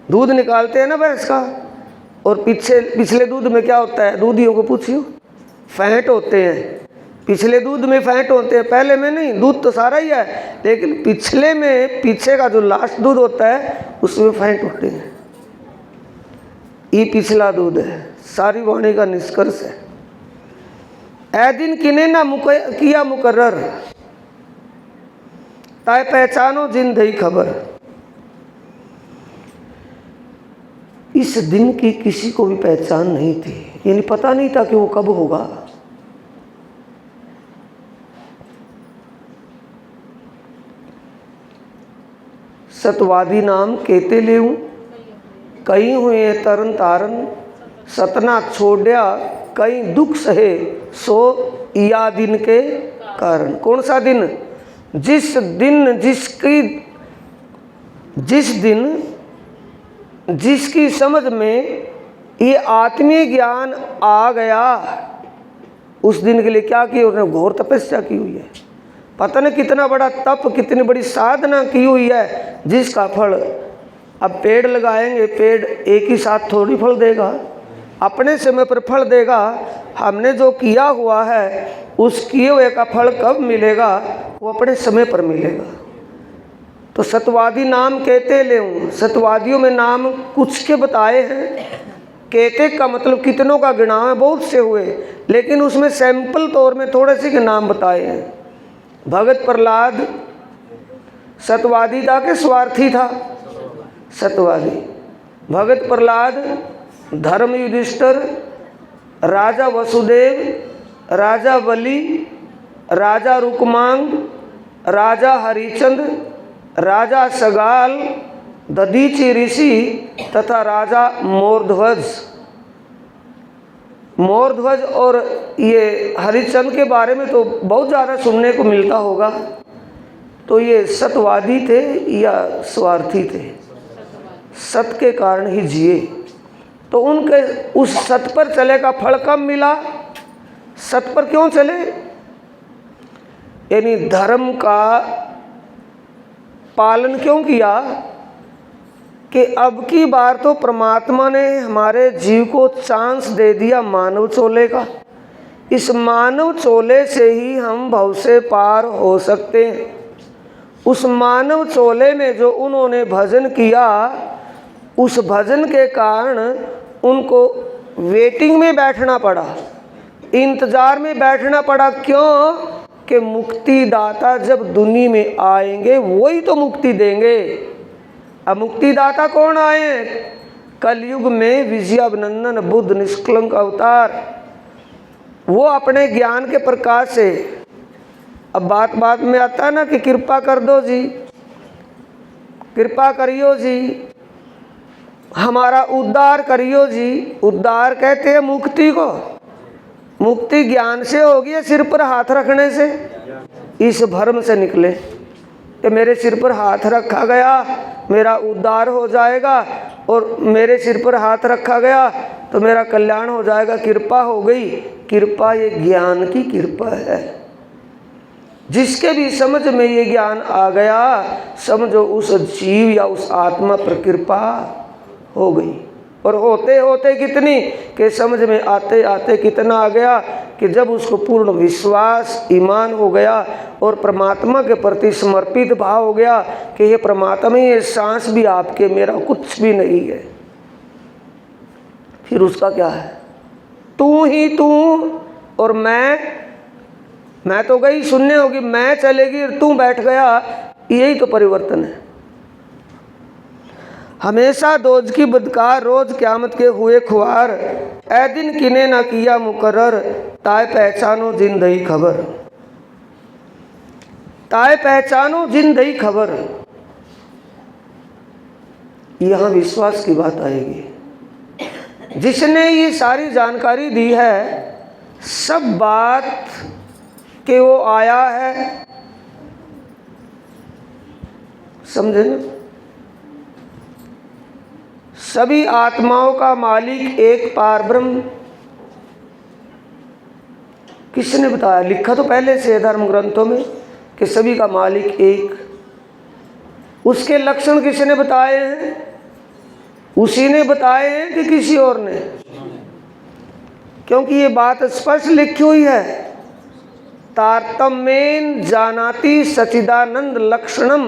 दूध निकालते हैं ना भैंस का, और पिछले दूध में क्या होता है? दूधियों को पूछियो, फैंट होते हैं। पिछले दूध में फैंट होते हैं, पहले में नहीं। दूध तो सारा ही है, लेकिन पिछले में, पीछे का जो लास्ट दूध होता है उसमें फैंट होते हैं। ये पिछला दूध है, सारी वाणी का निष्कर्ष है। ए दिन किने ना किया मुकर्रर, ताए पहचानो जिन दई खबर। इस दिन की किसी को भी पहचान नहीं थी, यानी पता नहीं था कि वो कब होगा। सतवादी नाम केते लेऊं, कई हुए तरन तारन, सतना छोड़या कई दुख सहे, सो या दिन के कारण। कौन सा दिन? जिस दिन जिसकी समझ में ये आत्मीय ज्ञान आ गया, उस दिन के लिए क्या किया? उन्होंने घोर तपस्या की हुई है। पता नहीं कितना बड़ा तप, कितनी बड़ी साधना की हुई है, जिसका फल अब पेड़ लगाएंगे, पेड़ एक ही साथ थोड़ी फल देगा, अपने समय पर फल देगा। हमने जो किया हुआ है उस किए हुए का फल कब मिलेगा? वो अपने समय पर मिलेगा। तो सतवादी नाम कहते लेऊं, सतवादियों में नाम कुछ के बताए हैं। कहते का मतलब कितनों का गिना है, बहुत से हुए, लेकिन उसमें सैंपल तौर में थोड़े से के नाम बताए हैं। भगत प्रहलाद सतवादी था कि स्वार्थी था? सतवादी। भगत प्रहलाद, धर्म युधिष्ठिर, राजा वसुदेव, राजा बलि, राजा रुक्मांग, राजा हरिचंद्र, राजा सगाल, दधीचि ऋषि तथा राजा मोरध्वज। मोरध्वज और ये हरिचंद्र के बारे में तो बहुत ज़्यादा सुनने को मिलता होगा। तो ये सतवादी थे या स्वार्थी थे? सत के कारण ही जिए। तो उनके उस सत पर चले का फल कब मिला? सत पर क्यों चले? यानी धर्म का पालन क्यों किया? कि अब की बार तो परमात्मा ने हमारे जीव को चांस दे दिया मानव चोले का। इस मानव चोले से ही हम भव से पार हो सकते हैं। उस मानव चोले में जो उन्होंने भजन किया, उस भजन के कारण उनको वेटिंग में बैठना पड़ा, इंतजार में बैठना पड़ा। क्यों? कि मुक्तिदाता जब दुनिया में आएंगे वही तो मुक्ति देंगे। अब मुक्तिदाता कौन आए? कलयुग में विजयानंदन बुद्ध निष्कलंक अवतार, वो अपने ज्ञान के प्रकाश से। अब बात बात में आता है ना कि कृपा कर दो जी, कृपा करियो जी, हमारा उद्धार करियो जी। उद्धार कहते हैं मुक्ति को। मुक्ति ज्ञान से होगी या सिर पर हाथ रखने से? इस भ्रम से निकले कि मेरे सिर पर हाथ रखा गया मेरा उद्धार हो जाएगा, और मेरे सिर पर हाथ रखा गया तो मेरा कल्याण हो जाएगा, कृपा हो गई। कृपा ये ज्ञान की कृपा है। जिसके भी समझ में ये ज्ञान आ गया, समझो उस जीव या उस आत्मा पर कृपा हो गई। और होते होते कितनी कि समझ में आते आते कितना आ गया कि जब उसको पूर्ण विश्वास ईमान हो गया और परमात्मा के प्रति समर्पित भाव हो गया कि ये परमात्मा, ये सांस भी आपके, मेरा कुछ भी नहीं है। फिर उसका क्या है? तू ही तू और मैं तो गई शून्य होगी, मैं चलेगी और तू बैठ गया। यही तो परिवर्तन है। हमेशा दोज की बदकार, रोज क्यामत के हुए खुआर, ए दिन किने ना किया मुकर्रर, ताए पहचानो जिंदही खबर। ताए पहचानो जिंदही खबर। यहाँ विश्वास की बात आएगी। जिसने ये सारी जानकारी दी है, सब बात कि वो आया है, समझे ना? सभी आत्माओं का मालिक एक पार ब्रह्म। किसने बताया? लिखा तो पहले से धर्म ग्रंथों में कि सभी का मालिक एक। उसके लक्षण किसने बताए हैं? उसी ने बताए हैं कि किसी और ने? क्योंकि ये बात स्पष्ट लिखी हुई है, तारतम्येन जानाति सच्चिदानंद लक्षणम।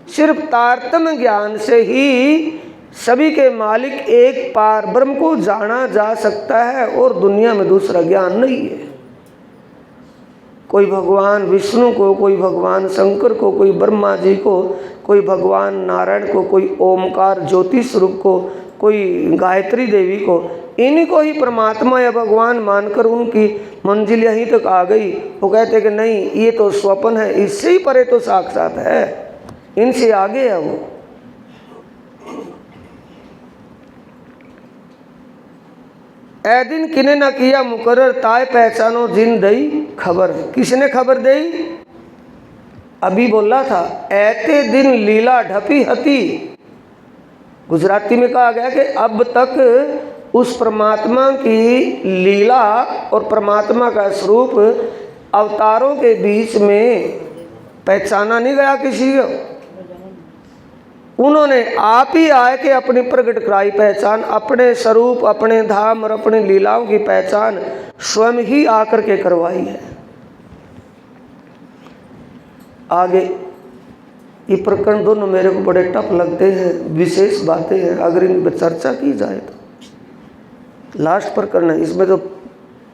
सिर्फ तारतम्य ज्ञान से ही सभी के मालिक एक पार ब्रह्म को जाना जा सकता है, और दुनिया में दूसरा ज्ञान नहीं है। कोई भगवान विष्णु को, कोई भगवान शंकर को, कोई ब्रह्मा जी को, कोई भगवान नारायण को, कोई ओमकार ज्योति स्वरूप को, कोई गायत्री देवी को, इन्हीं को ही परमात्मा या भगवान मानकर उनकी मंजिल यहीं तक आ गई। वो कहते कि नहीं, ये तो स्वप्न है, इससे ही परे तो साक्षात है, इनसे आगे है वो। ए दिन किने न किया मुकर्रर, ताए पहचानो जिंदही खबर। किसने खबर दी? अभी बोला था, ऐते दिन लीला ढपी हती। गुजराती में कहा गया कि अब तक उस परमात्मा की लीला और परमात्मा का स्वरूप अवतारों के बीच में पहचाना नहीं गया किसी को। उन्होंने आप ही आए कि अपनी प्रकट कराई पहचान, अपने स्वरूप, अपने धाम और अपनी लीलाओं की पहचान स्वयं ही आकर के करवाई है। आगे ये प्रकरण दोनों मेरे को बड़े टफ लगते हैं, विशेष बातें हैं, अगर इन पर चर्चा की जाए तो। लास्ट प्रकरण है, इसमें तो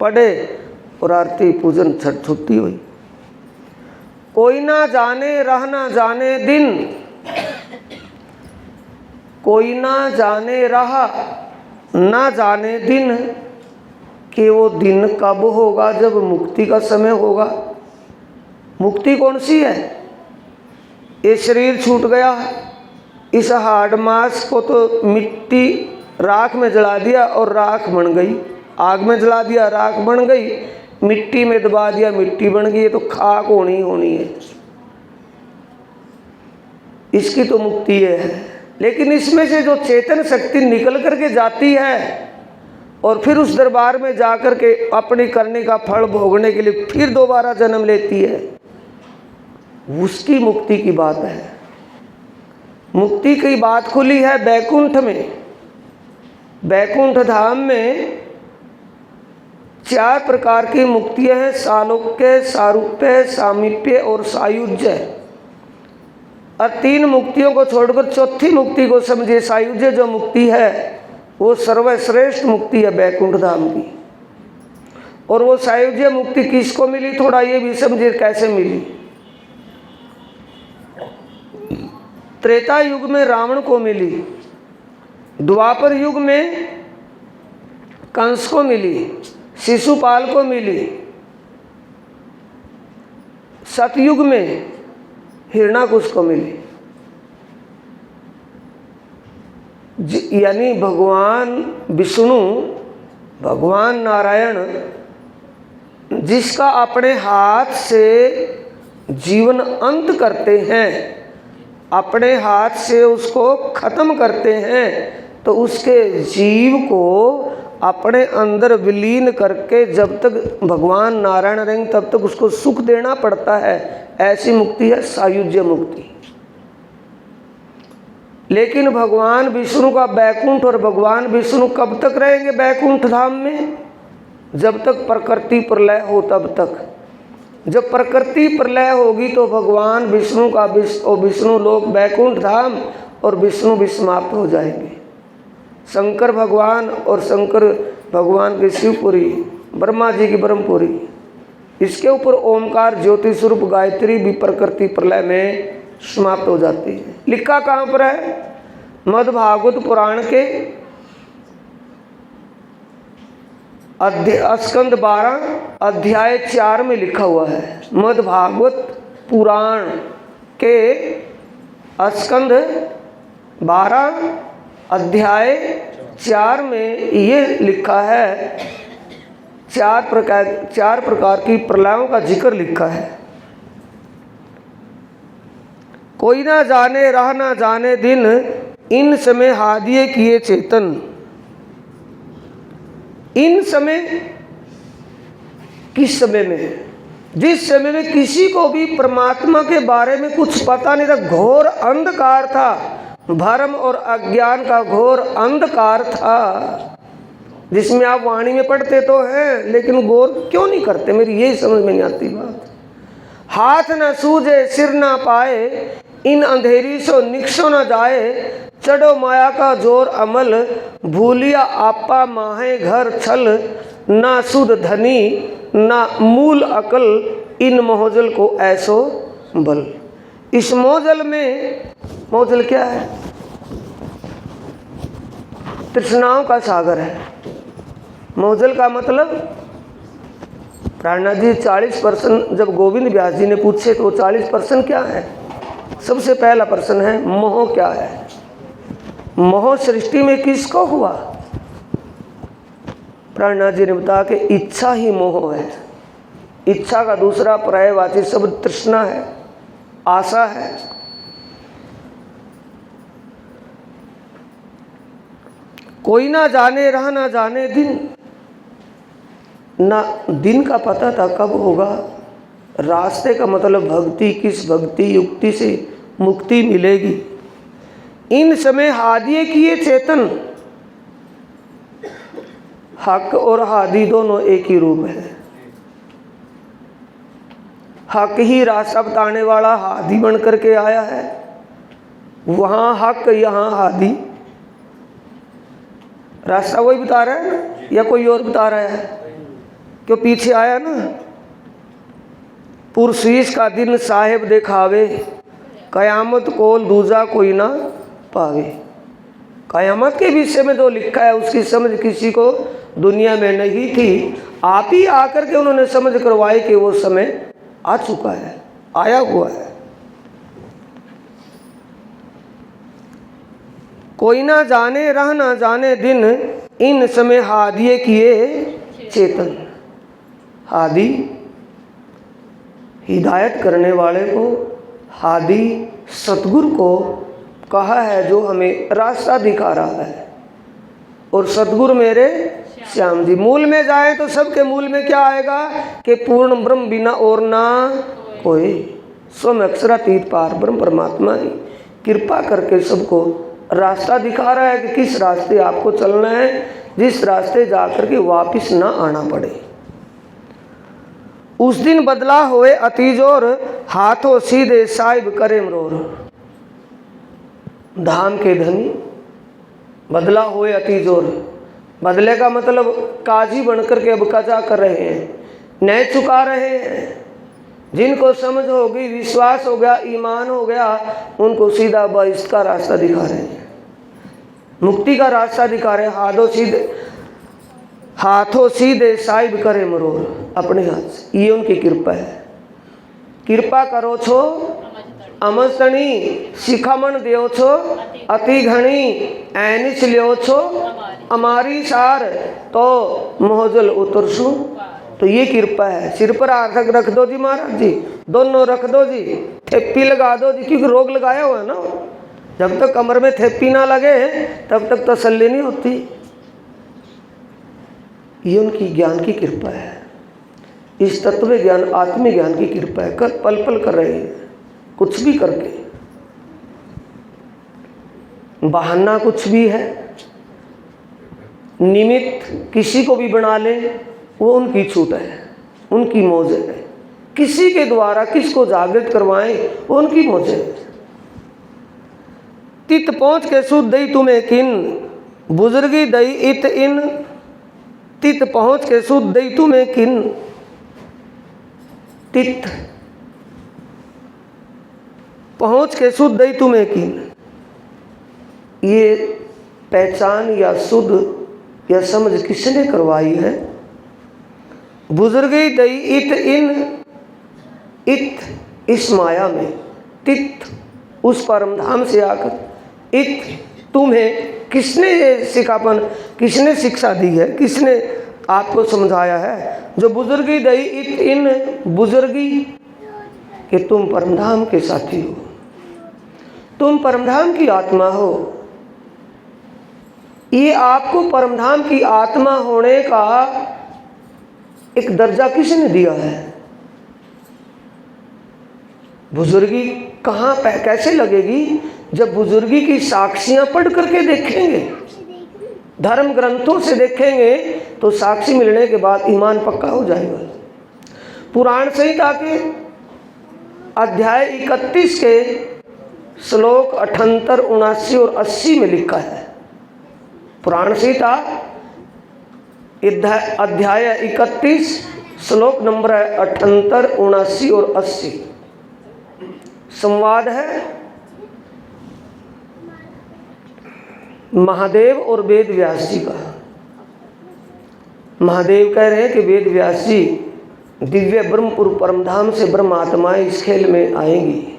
पढ़े और आरती पूजन छठ छुट्टी हुई। कोई ना जाने रह ना जाने दिन, कोई ना जाने रहा ना जाने दिन, कि वो दिन कब होगा? जब मुक्ति का समय होगा। मुक्ति कौन सी है? ये शरीर छूट गया, इस हाड़ मास को तो मिट्टी राख में जला दिया और राख बन गई, आग में जला दिया राख बन गई, मिट्टी में दबा दिया मिट्टी बन गई, ये तो खाक होनी होनी है। इसकी तो मुक्ति है। लेकिन इसमें से जो चेतन शक्ति निकल करके जाती है और फिर उस दरबार में जाकर के अपनी करने का फल भोगने के लिए फिर दोबारा जन्म लेती है, उसकी मुक्ति की बात है। मुक्ति की बात खुली है बैकुंठ में। बैकुंठ धाम में 4 प्रकार की मुक्तियां हैं, सालोक्य, सारूप्य, सामीप्य और सायुज्य। और 3 मुक्तियों को छोड़कर चौथी मुक्ति को समझिए। सायुज्य जो मुक्ति है वो सर्वश्रेष्ठ मुक्ति है बैकुंठ धाम की। और वो सायुज्य मुक्ति किसको मिली, थोड़ा ये भी समझिए कैसे मिली। त्रेता युग में रावण को मिली, द्वापर युग में कंस को मिली, शिशुपाल को मिली, सतयुग में हिरणाकुश को मिली। यानी भगवान विष्णु, भगवान नारायण जिसका अपने हाथ से जीवन अंत करते हैं, अपने हाथ से उसको खत्म करते हैं, तो उसके जीव को अपने अंदर विलीन करके जब तक भगवान नारायण रहेंगे तब तक उसको सुख देना पड़ता है। ऐसी मुक्ति है सायुज्य मुक्ति। लेकिन भगवान विष्णु का बैकुंठ, और भगवान विष्णु कब तक रहेंगे बैकुंठ धाम में? जब तक प्रकृति प्रलय हो तब तक। जब प्रकृति प्रलय होगी तो भगवान विष्णु का विष्णु लोक बैकुंठ धाम और विष्णु भी समाप्त हो जाएंगे। शंकर भगवान और शंकर भगवान की शिवपुरी, ब्रह्मा जी की ब्रह्मपुरी, इसके ऊपर ओमकार ज्योति स्वरूप गायत्री भी प्रकृति प्रलय में समाप्त हो जाती है। लिखा कहाँ पर है? मद्भागवत पुराण के स्कंद 12 अध्याय 4 में लिखा हुआ है। मद्भागवत पुराण के स्कंद 12 अध्याय 4 में ये लिखा है, 4 प्रकार की प्रलयों का जिक्र लिखा है। कोई ना जाने राह ना जाने दिन, इन समय हादिये किए चेतन। इन समय किस समय में? जिस समय में किसी को भी परमात्मा के बारे में कुछ पता नहीं था, घोर अंधकार था, भ्रम और अज्ञान का घोर अंधकार था, जिसमें आप वाणी में पढ़ते तो हैं लेकिन गौर क्यों नहीं करते, मेरी यही समझ में नहीं आती बात। हाथ न सूझे सिर न पाए, इन अंधेरी सो निकसो न जाए, चढ़ो माया का जोर अमल, भूलिया आपा माहे घर छल, ना सुध धनी ना मूल अकल, इन मोहजल को ऐसो बल। इस मोहजल में, मोहजल क्या है? तृष्णाओं का सागर है। मोहजल का मतलब, प्राणनाथ जी 40% जब गोविंद व्यास जी ने पूछे तो 40% क्या है? सबसे पहला प्रश्न है मोह क्या है? मोह सृष्टि में किसको हुआ? प्राणनाथ जी ने बताया कि इच्छा ही मोह है। इच्छा का दूसरा पर्यायवाची शब्द तृष्णा है, आशा है। कोई ना जाने राह ना जाने दिन, ना दिन का पता था कब होगा। रास्ते का मतलब भक्ति, किस भक्ति युक्ति से मुक्ति मिलेगी। इन समय हादिये किए चेतन। हक और हादी दोनों एक ही रूप है। हक ही रास्ता बताने वाला हादी बन करके आया है, वहाँ हक यहाँ हादी। रास्ता वही बता रहा है ना, या कोई और बता रहा है? क्यों पीछे आया ना, पुरशीश का दिन साहेब दिखावे, कयामत कोल दूजा कोई ना पावे। कयामत के विषय में जो लिखा है उसकी समझ किसी को दुनिया में नहीं थी। आप ही आकर के उन्होंने समझ करवाई कि वो समय आ चुका है, आया हुआ है। कोई ना जाने राह ना जाने दिन, इन समय हादिये किए चेतन। हादी हिदायत करने वाले को, हादी सतगुरु को कहा है जो हमें रास्ता दिखा रहा है। और सतगुरु मेरे श्याम जी। मूल में जाए तो सबके मूल में क्या आएगा कि पूर्ण ब्रह्म बिना और ना कोई, स्वयं अक्षरातीत पार ब्रह्म परमात्मा ही। कृपा करके सबको रास्ता दिखा रहा है कि किस रास्ते आपको चलना है, जिस रास्ते जाकर के वापस ना आना पड़े। उस दिन बदला होए अति जोर, हाथों सीधे साहिब करे मरोर। धाम के धनी बदला होए अति जोर, बदले का मतलब काजी बनकर के अब कजा कर रहे हैं, न्याय चुका रहे हैं। जिनको समझ हो गई, विश्वास हो गया, ईमान हो गया, उनको सीधा बहिष्ठ का रास्ता दिखा रहे हैं, मुक्ति का रास्ता दिखा रहे हैं। हाथों सीधे साहिब करे मरोर, अपने हाथ से। ये उनकी कृपा है। कृपा करो छो अमस्तनी, शिखामण देव छो अति घनी, ऐनिच लियो छो अमारी सार, तो मोहजल उतरसू। तो ये कृपा है। सिर पर हाथ रख दो जी महाराज जी, दोनों रख दो जी, थेप्पी लगा दो जी, क्योंकि रोग लगाया हुआ है ना। जब तक कमर में थेप्पी ना लगे तब तक तसल्ली नहीं होती। ये उनकी ज्ञान की कृपा है। इस तत्व ज्ञान, आत्म ज्ञान की कृपा है। कर पल पल कर रहे हैं, कुछ भी करके। बहाना कुछ भी है, निमित्त किसी को भी बना लें, वो उनकी छूट है, उनकी मौज है। किसी के द्वारा किसको जागृत करवाएं, वो उनकी मौज है। तित पहुँच के सुध दई तुम्हें किन, बुजुर्गी दई इत इन। तित पहुँच के सुध दई तुम्हें किन। तित पहुँच के सुध दई तुम्हें किन, ये पहचान या शुद्ध या समझ किसने करवाई है? बुजुर्गी दई इत इन, इत इस माया में, तित उस परम धाम से आकर, इत तुम्हें किसने ये सिखापन, किसने शिक्षा दी है, किसने आपको समझाया है? जो बुजुर्गी दई इत इन, बुजुर्गी कि तुम परमधाम के साथी हो, तुम परमधाम की आत्मा हो। ये आपको परमधाम की आत्मा होने का एक दर्जा किसने दिया है? बुजुर्गी कहाँ कैसे लगेगी? जब बुजुर्गी की साक्षियां पढ़ करके देखेंगे, धर्म ग्रंथों से देखेंगे, तो साक्षी मिलने के बाद ईमान पक्का हो जाएगा। पुराण संहिता के अध्याय 31 के श्लोक 78, 79 और 80 में लिखा है। पुराण संहिता अध्याय 31 श्लोक नंबर 78, 79 और 80 संवाद है महादेव और वेद व्यास जी का। महादेव कह रहे हैं कि वेद व्यास जी दिव्य ब्रह्मपुर परमधाम से ब्रह्म आत्माएं इस खेल में आएंगी,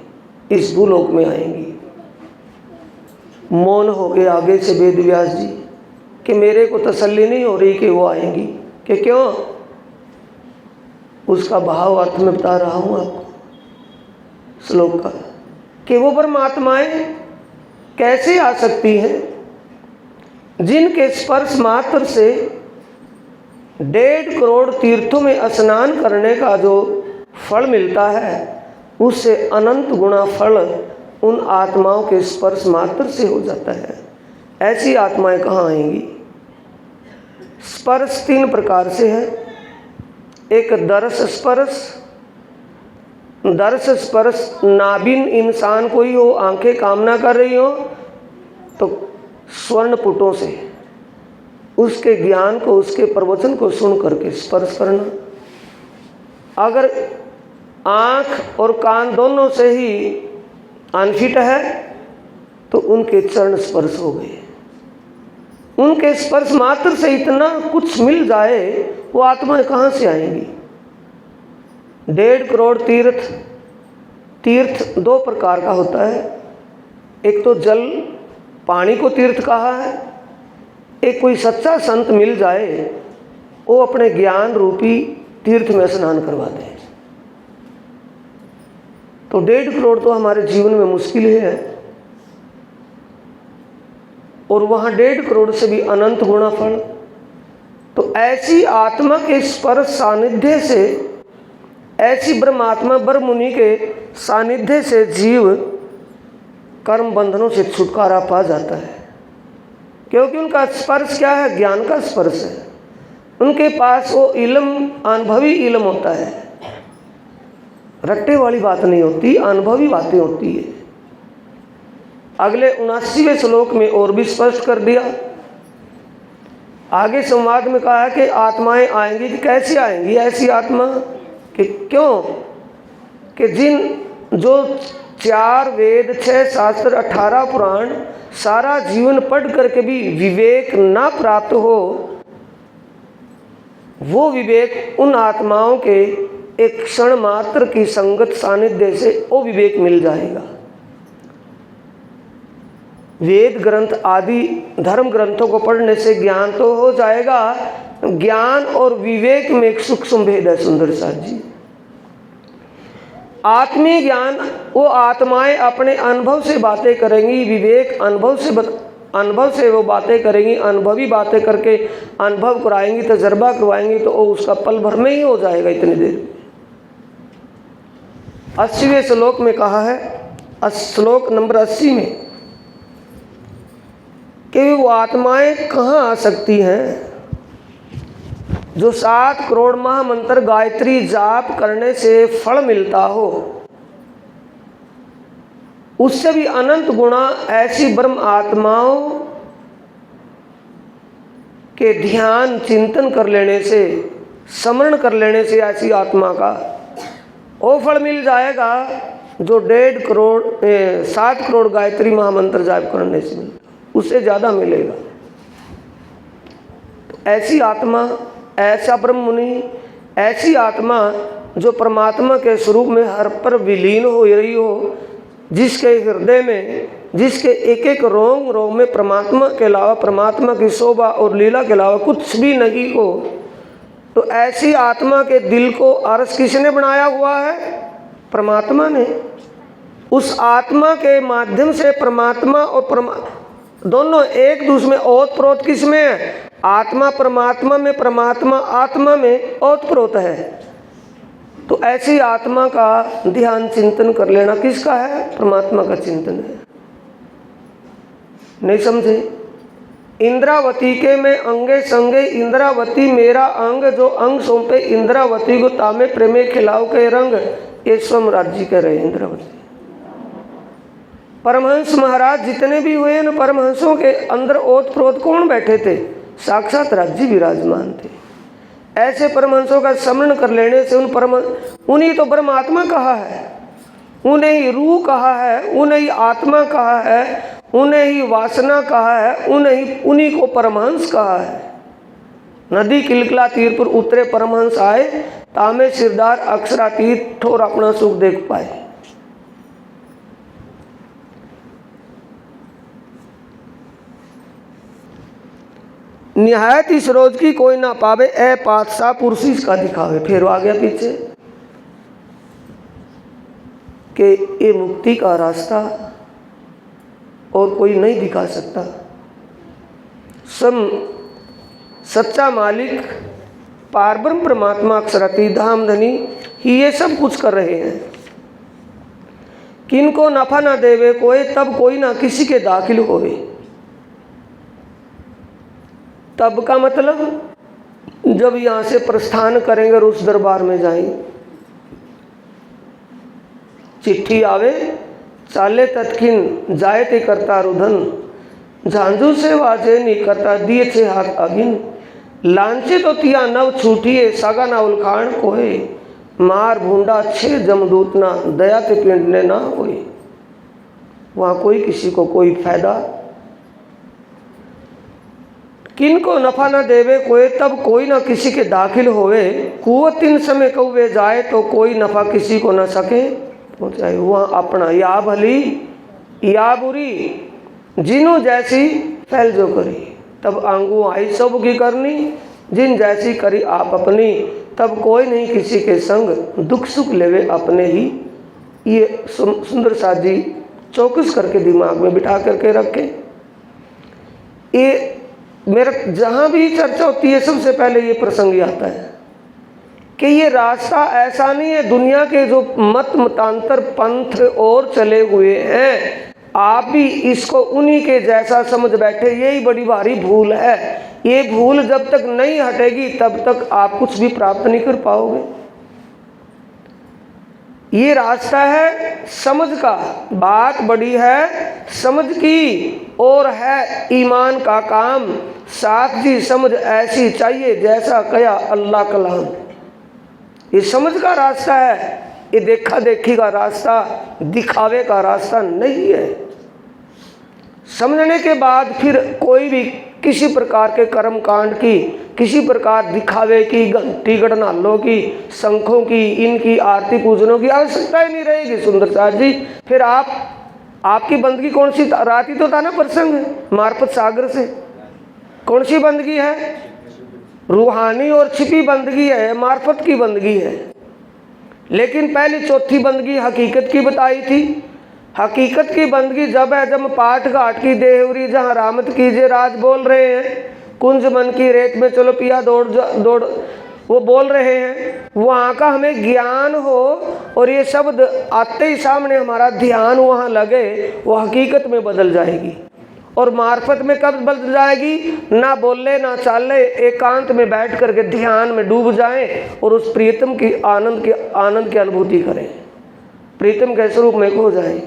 इस भूलोक में आएंगी। मौन हो गए आगे से वेद व्यास जी कि मेरे को तसल्ली नहीं हो रही कि वो आएंगी, कि क्यों? उसका भाव अर्थ में बता रहा हूँ आपको श्लोक का, कि वो परमात्माएं कैसे आ सकती हैं जिनके स्पर्श मात्र से 1.5 करोड़ तीर्थों में स्नान करने का जो फल मिलता है, उससे अनंत गुना फल उन आत्माओं के स्पर्श मात्र से हो जाता है। ऐसी आत्माएं कहाँ आएंगी? स्पर्श 3 प्रकार से है। एक दर्श स्पर्श, दर्श स्पर्श नाबिन इंसान कोई हो, आंखें कामना कर रही हो, तो स्वर्ण पुटों से उसके ज्ञान को, उसके प्रवचन को सुन करके स्पर्श करना। अगर आँख और कान दोनों से ही अनफिट है तो उनके चरण स्पर्श हो गए। उनके स्पर्श मात्र से इतना कुछ मिल जाए, वो आत्माएं कहाँ से आएंगी? 1.5 करोड़ तीर्थ, तीर्थ 2 प्रकार का होता है। एक तो जल पानी को तीर्थ कहा है, एक कोई सच्चा संत मिल जाए, वो अपने ज्ञान रूपी तीर्थ में स्नान करवा दे। तो 1.5 करोड़ तो हमारे जीवन में मुश्किल है, और वहाँ 1.5 करोड़ से भी अनंत गुना फल। तो ऐसी आत्मा के स्पर्श सानिध्य से, ऐसी ब्रह्मात्मा ब्रह्म मुनि के सानिध्य से जीव कर्म बंधनों से छुटकारा पा जाता है, क्योंकि उनका स्पर्श क्या है? ज्ञान का स्पर्श है। उनके पास वो इल्म, अनुभवी इल्म होता है, रट्टे वाली बात नहीं होती, अनुभवी बातें होती है। अगले 79वें श्लोक में और भी स्पष्ट कर दिया। आगे संवाद में कहा है कि आत्माएं आएंगी, कि कैसे आएंगी ऐसी आत्मा, कि क्यों? कि जो 4 वेद, 6 शास्त्र, 18 पुराण, सारा जीवन पढ़ करके भी विवेक ना प्राप्त हो, वो विवेक उन आत्माओं के एक क्षण मात्र की संगत सानिध्य से वो विवेक मिल जाएगा। वेद ग्रंथ आदि धर्म ग्रंथों को पढ़ने से ज्ञान तो हो जाएगा, ज्ञान और विवेक में एक सूक्ष्म भेद है सुंदर साथ जी। आत्मीय ज्ञान वो आत्माएं अपने अनुभव से बातें करेंगी, विवेक अनुभव से वो बातें करेंगी, अनुभवी बातें करके अनुभव कराएंगी, तजर्बा करवाएंगी, तो वो उसका पल भर में ही हो जाएगा इतनी देर में। 80वें श्लोक में कहा है, श्लोक नंबर 80 में, कि वो आत्माएं कहाँ आ सकती हैं? जो 7 करोड़ महामंत्र गायत्री जाप करने से फल मिलता हो, उससे भी अनंत गुणा ऐसी ब्रह्म आत्माओं के ध्यान चिंतन कर लेने से, स्मरण कर लेने से ऐसी आत्मा का वो फल मिल जाएगा जो 7 करोड़ गायत्री महामंत्र जाप करने से मिलता, उससे ज़्यादा मिलेगा। तो ऐसी आत्मा, ऐसा ब्रह्म मुनि, ऐसी आत्मा जो परमात्मा के स्वरूप में हर पर विलीन हो रही हो, जिसके हृदय में, जिसके एक एक रोम रोम में परमात्मा के अलावा, परमात्मा की शोभा और लीला के अलावा कुछ भी नहीं हो, तो ऐसी आत्मा के दिल को अरस किसने बनाया हुआ है? परमात्मा ने। उस आत्मा के माध्यम से परमात्मा और दोनों एक दूसरे में ओत प्रोत किस में है? आत्मा परमात्मा में, परमात्मा आत्मा में ओत प्रोत है। तो ऐसी आत्मा का ध्यान चिंतन कर लेना किसका है? परमात्मा का चिंतन है। नहीं समझे? इंद्रावती के में अंगे संगे इंद्रावती मेरा अंग, जो अंग सौंपे इंद्रावती को तामे प्रेमे खिलाओ के रंग, ये स्वयं राज्य कह रहे इंद्रावती। परमहंस महाराज जितने भी हुए न, परमहंसों के अंदर ओत प्रोत कौन बैठे थे? साक्षात राज्य विराजमान थे। ऐसे परमहंसों का स्मरण कर लेने से उन्हीं तो परमात्मा कहा है, उन्हें ही रूह कहा है, उन्हें ही आत्मा कहा है, उन्हें ही वासना कहा है, उन्हीं को परमहंस कहा है। नदी किलकला तीर पर उतरे परमहंस आए, तामे सिरदार अक्षरातीत ठोर अपना सुख देख पाए। निहायत इस रोज की कोई ना पावे, ए पातशाह पुरुष इसका दिखावे। फिर आ गया पीछे कि ये मुक्ति का रास्ता और कोई नहीं दिखा सकता। सच्चा मालिक पारब्रह्म परमात्मा अक्षरातीत धाम धनी ही ये सब कुछ कर रहे हैं। किनको नफा ना देवे कोई, तब कोई ना किसी के दाखिल होवे। तब का मतलब जब यहाँ से प्रस्थान करेंगे और उस दरबार में जाएंगे, चिट्ठी आवे चाले तत्किन जाए ते करता रुधन, झांझू से वाजे नहीं करता दिए छे हाथ अगिन, लांचे तो तिया नव छूटिए सागा ना उलखाण कोहे, मार भूंडा छे जमदूत ना दया ते पिंडने ना होए। वहाँ कोई किसी को कोई फायदा, किनको नफा न देवे कोई, तब कोई ना किसी के दाखिल होवे। कुवत इन समय कौवे जाए, तो कोई नफा किसी को न सके पहुँचाए। वहाँ अपना या भली या बुरी जिनु जैसी फैल जो करी, तब आंगू आई सब की करनी, जिन जैसी करी आप अपनी, तब कोई नहीं किसी के संग दुख सुख लेवे अपने ही। ये सुंदर साथ जी चौकस करके दिमाग में बिठा करके रखे। ये मेरा जहाँ भी चर्चा होती है सबसे पहले ये प्रसंग आता है कि ये रास्ता ऐसा नहीं है। दुनिया के जो मतांतर पंथ और चले हुए हैं आप भी इसको उन्हीं के जैसा समझ बैठे, यही बड़ी भारी भूल है। ये भूल जब तक नहीं हटेगी तब तक आप कुछ भी प्राप्त नहीं कर पाओगे। ये रास्ता है समझ का, बात बड़ी है समझ की और है ईमान का काम। साथ जी समझ ऐसी चाहिए जैसा कया अल्लाह कलाम। ये समझ का रास्ता है, ये देखा देखी का रास्ता, दिखावे का रास्ता नहीं है। समझने के बाद फिर कोई भी किसी प्रकार के कर्म कांड की, किसी प्रकार दिखावे की, घंटी गड़नालों की, शंखों की, इनकी आरती पूजनों की आवश्यकता ही नहीं रहेगी सुंदर साथ जी। फिर आपकी बंदगी कौन सी? रात ही तो था ना प्रसंग मार्फत सागर से। कौन सी बंदगी है? रूहानी और छिपी बंदगी है, मार्फत की बंदगी है। लेकिन पहली चौथी बंदगी हकीकत की बताई थी। हकीकत की बंदगी जब है जब पाठ घाट की देहवरी जहाँ रामत कीजिए राज बोल रहे हैं, कुंज मन की रेत में चलो पिया दौड़ दौड़ वो बोल रहे हैं, वहाँ का हमें ज्ञान हो और ये शब्द आते ही सामने हमारा ध्यान वहाँ लगे, वो हकीकत में बदल जाएगी। और मार्फत में कब बदल जाएगी? ना बोले ना चाले, एकांत में बैठ करके ध्यान में डूब जाएं और उस प्रीतम की आनंद की अनुभूति करें, प्रीतम के स्वरूप में खो जाए।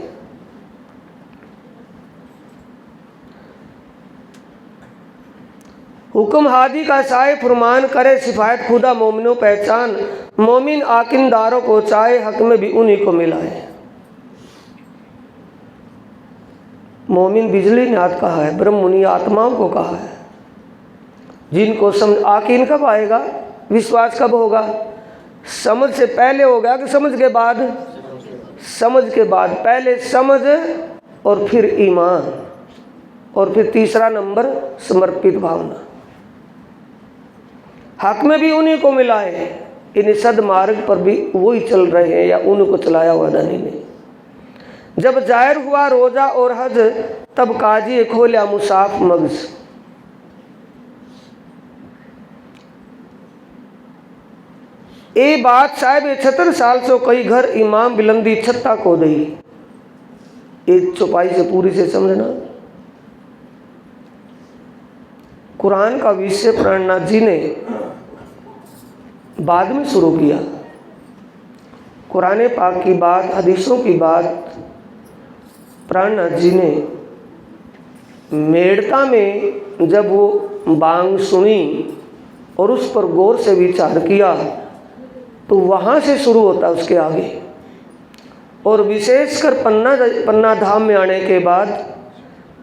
हुक्म हादी का साए फरमान करे, सिफायत खुदा मोमिनो पहचान। मोमिन आकिंदारों को चाहे, हक में भी उन्हीं को मिलाए। मोमिन बिजली नाथ कहा है, ब्रह्म मुनि आत्माओं को कहा है, जिनको समझ। आकीन कब आएगा? विश्वास कब होगा? समझ से पहले होगा कि समझ के बाद? समझ के बाद। पहले समझ और फिर ईमान और फिर तीसरा नंबर समर्पित भावना। हक में भी उन्हीं को मिलाए। इन सदमार्ग पर भी वही चल रहे हैं या उनको चलाया हुआ धनी ने। जब जाहिर हुआ रोजा और हज, तब काजी खोला मुसाफ मगज। ये बात साहिब 76 साल से कई घर इमाम बिलंदी छत्ता को दई। एक चौपाई से पूरी से समझना। कुरान का विषय प्राणनाथ जी ने बाद में शुरू किया। कुरान पाक की बात, हदीसों की बात प्राणनाथ जी ने मेड़ता में जब वो बांग सुनी और उस पर गौर से विचार किया तो वहाँ से शुरू होता उसके आगे। और विशेषकर पन्ना धाम में आने के बाद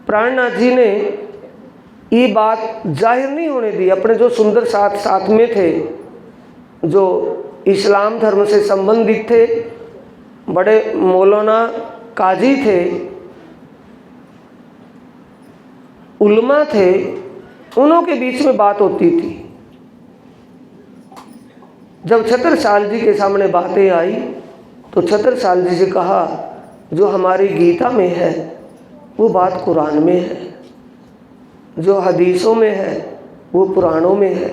प्राणनाथ जी ने ये बात जाहिर नहीं होने दी। अपने जो सुंदर साथ में थे, जो इस्लाम धर्म से संबंधित थे, बड़े मौलाना काजी थे, उलमा थे, उन्हों के बीच में बात होती थी। जब छत्रसाल जी के सामने बातें आई तो छत्रसाल जी से कहा, जो हमारी गीता में है वो बात कुरान में है, जो हदीसों में है वो पुराणों में है,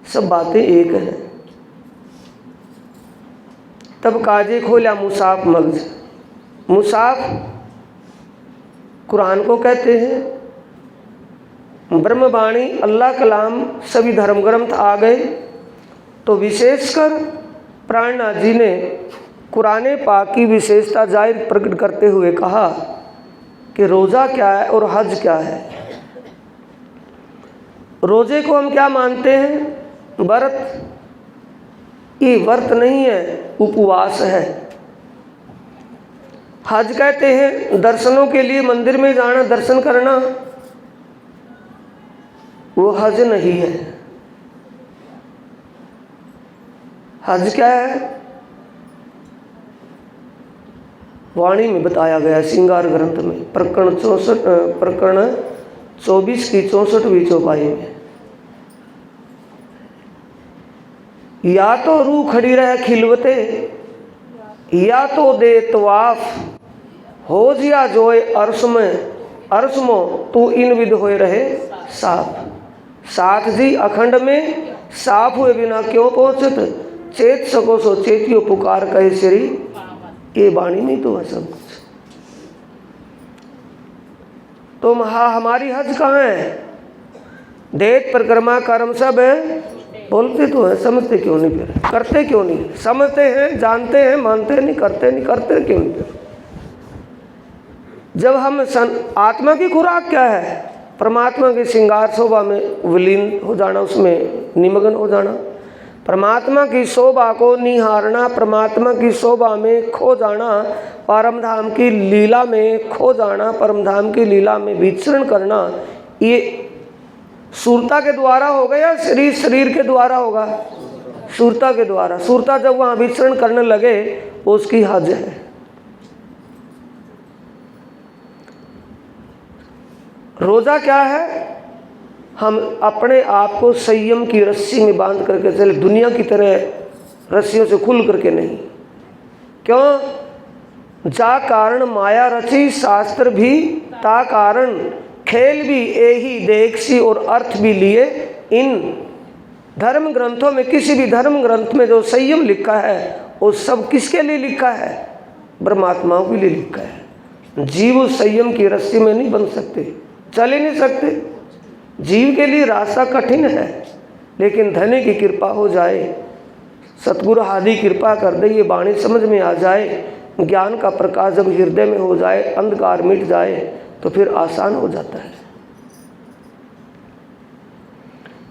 सब बातें एक हैं। तब काजे खोला मुसाफ मगज। मुसाफ कुरान को कहते हैं, ब्रह्मवाणी अल्लाह कलाम सभी धर्म ग्रंथ आ गए। तो विशेषकर प्राणनाथ जी ने कुरान पाक की विशेषता जाहिर प्रकट करते हुए कहा कि रोज़ा क्या है और हज क्या है। रोज़े को हम क्या मानते हैं? व्रत। ये व्रत नहीं है, उपवास है। हज कहते हैं दर्शनों के लिए मंदिर में जाना, दर्शन करना, वो हज नहीं है। हज क्या है? वाणी में बताया गया श्रृंगार ग्रंथ में, प्रकरण 24 की 64वीं चौपाई में। या तो रूह खड़ी रहे खिलवते, या तो दे तवाफ हो जिया जोए अर्शमो तू इन विध होए रहे साफ। साथ जी अखंड में साफ हुए बिना क्यों पहुँचत, चेत सको सो चेतियो पुकार कहे श्री। ये वाणी नहीं तो है सब कुछ। तो हमारी हज कहाँ है? देत परिक्रमा कर्म सब है, बोलते तो हैं, समझते क्यों नहीं, फिर करते क्यों नहीं? समझते हैं, जानते हैं, मानते नहीं, करते क्यों नहीं फिर? जब हम आत्मा की खुराक क्या है? परमात्मा के श्रृंगार शोभा में विलीन हो जाना, उसमें निमग्न हो जाना, परमात्मा की शोभा को निहारना, परमात्मा की शोभा में खो जाना, परम धाम की लीला में खो जाना, परम धाम की लीला में विचरण करना, ये सूरता के द्वारा होगा या शरीर के द्वारा होगा? सूरता के द्वारा। सूरता जब वहाँ विचरण करने लगे वो उसकी हज है। रोज़ा क्या है? हम अपने आप को संयम की रस्सी में बांध करके चले, दुनिया की तरह रस्सियों से खुल करके नहीं। क्यों? जा कारण माया रची शास्त्र भी, ता कारण खेल भी यही देखसी और अर्थ भी लिए। इन धर्म ग्रंथों में, किसी भी धर्म ग्रंथ में जो संयम लिखा है वो सब किसके लिए लिखा है? परमात्माओं के लिए लिखा है। जीव उस संयम की रस्सी में नहीं बंध सकते, चल ही नहीं सकते। जीव के लिए रास्ता कठिन है, लेकिन धन्य की कृपा हो जाए, सतगुरु आदि कृपा कर दे, ये वाणी समझ में आ जाए, ज्ञान का प्रकाश जब हृदय में हो जाए, अंधकार मिट जाए, तो फिर आसान हो जाता है।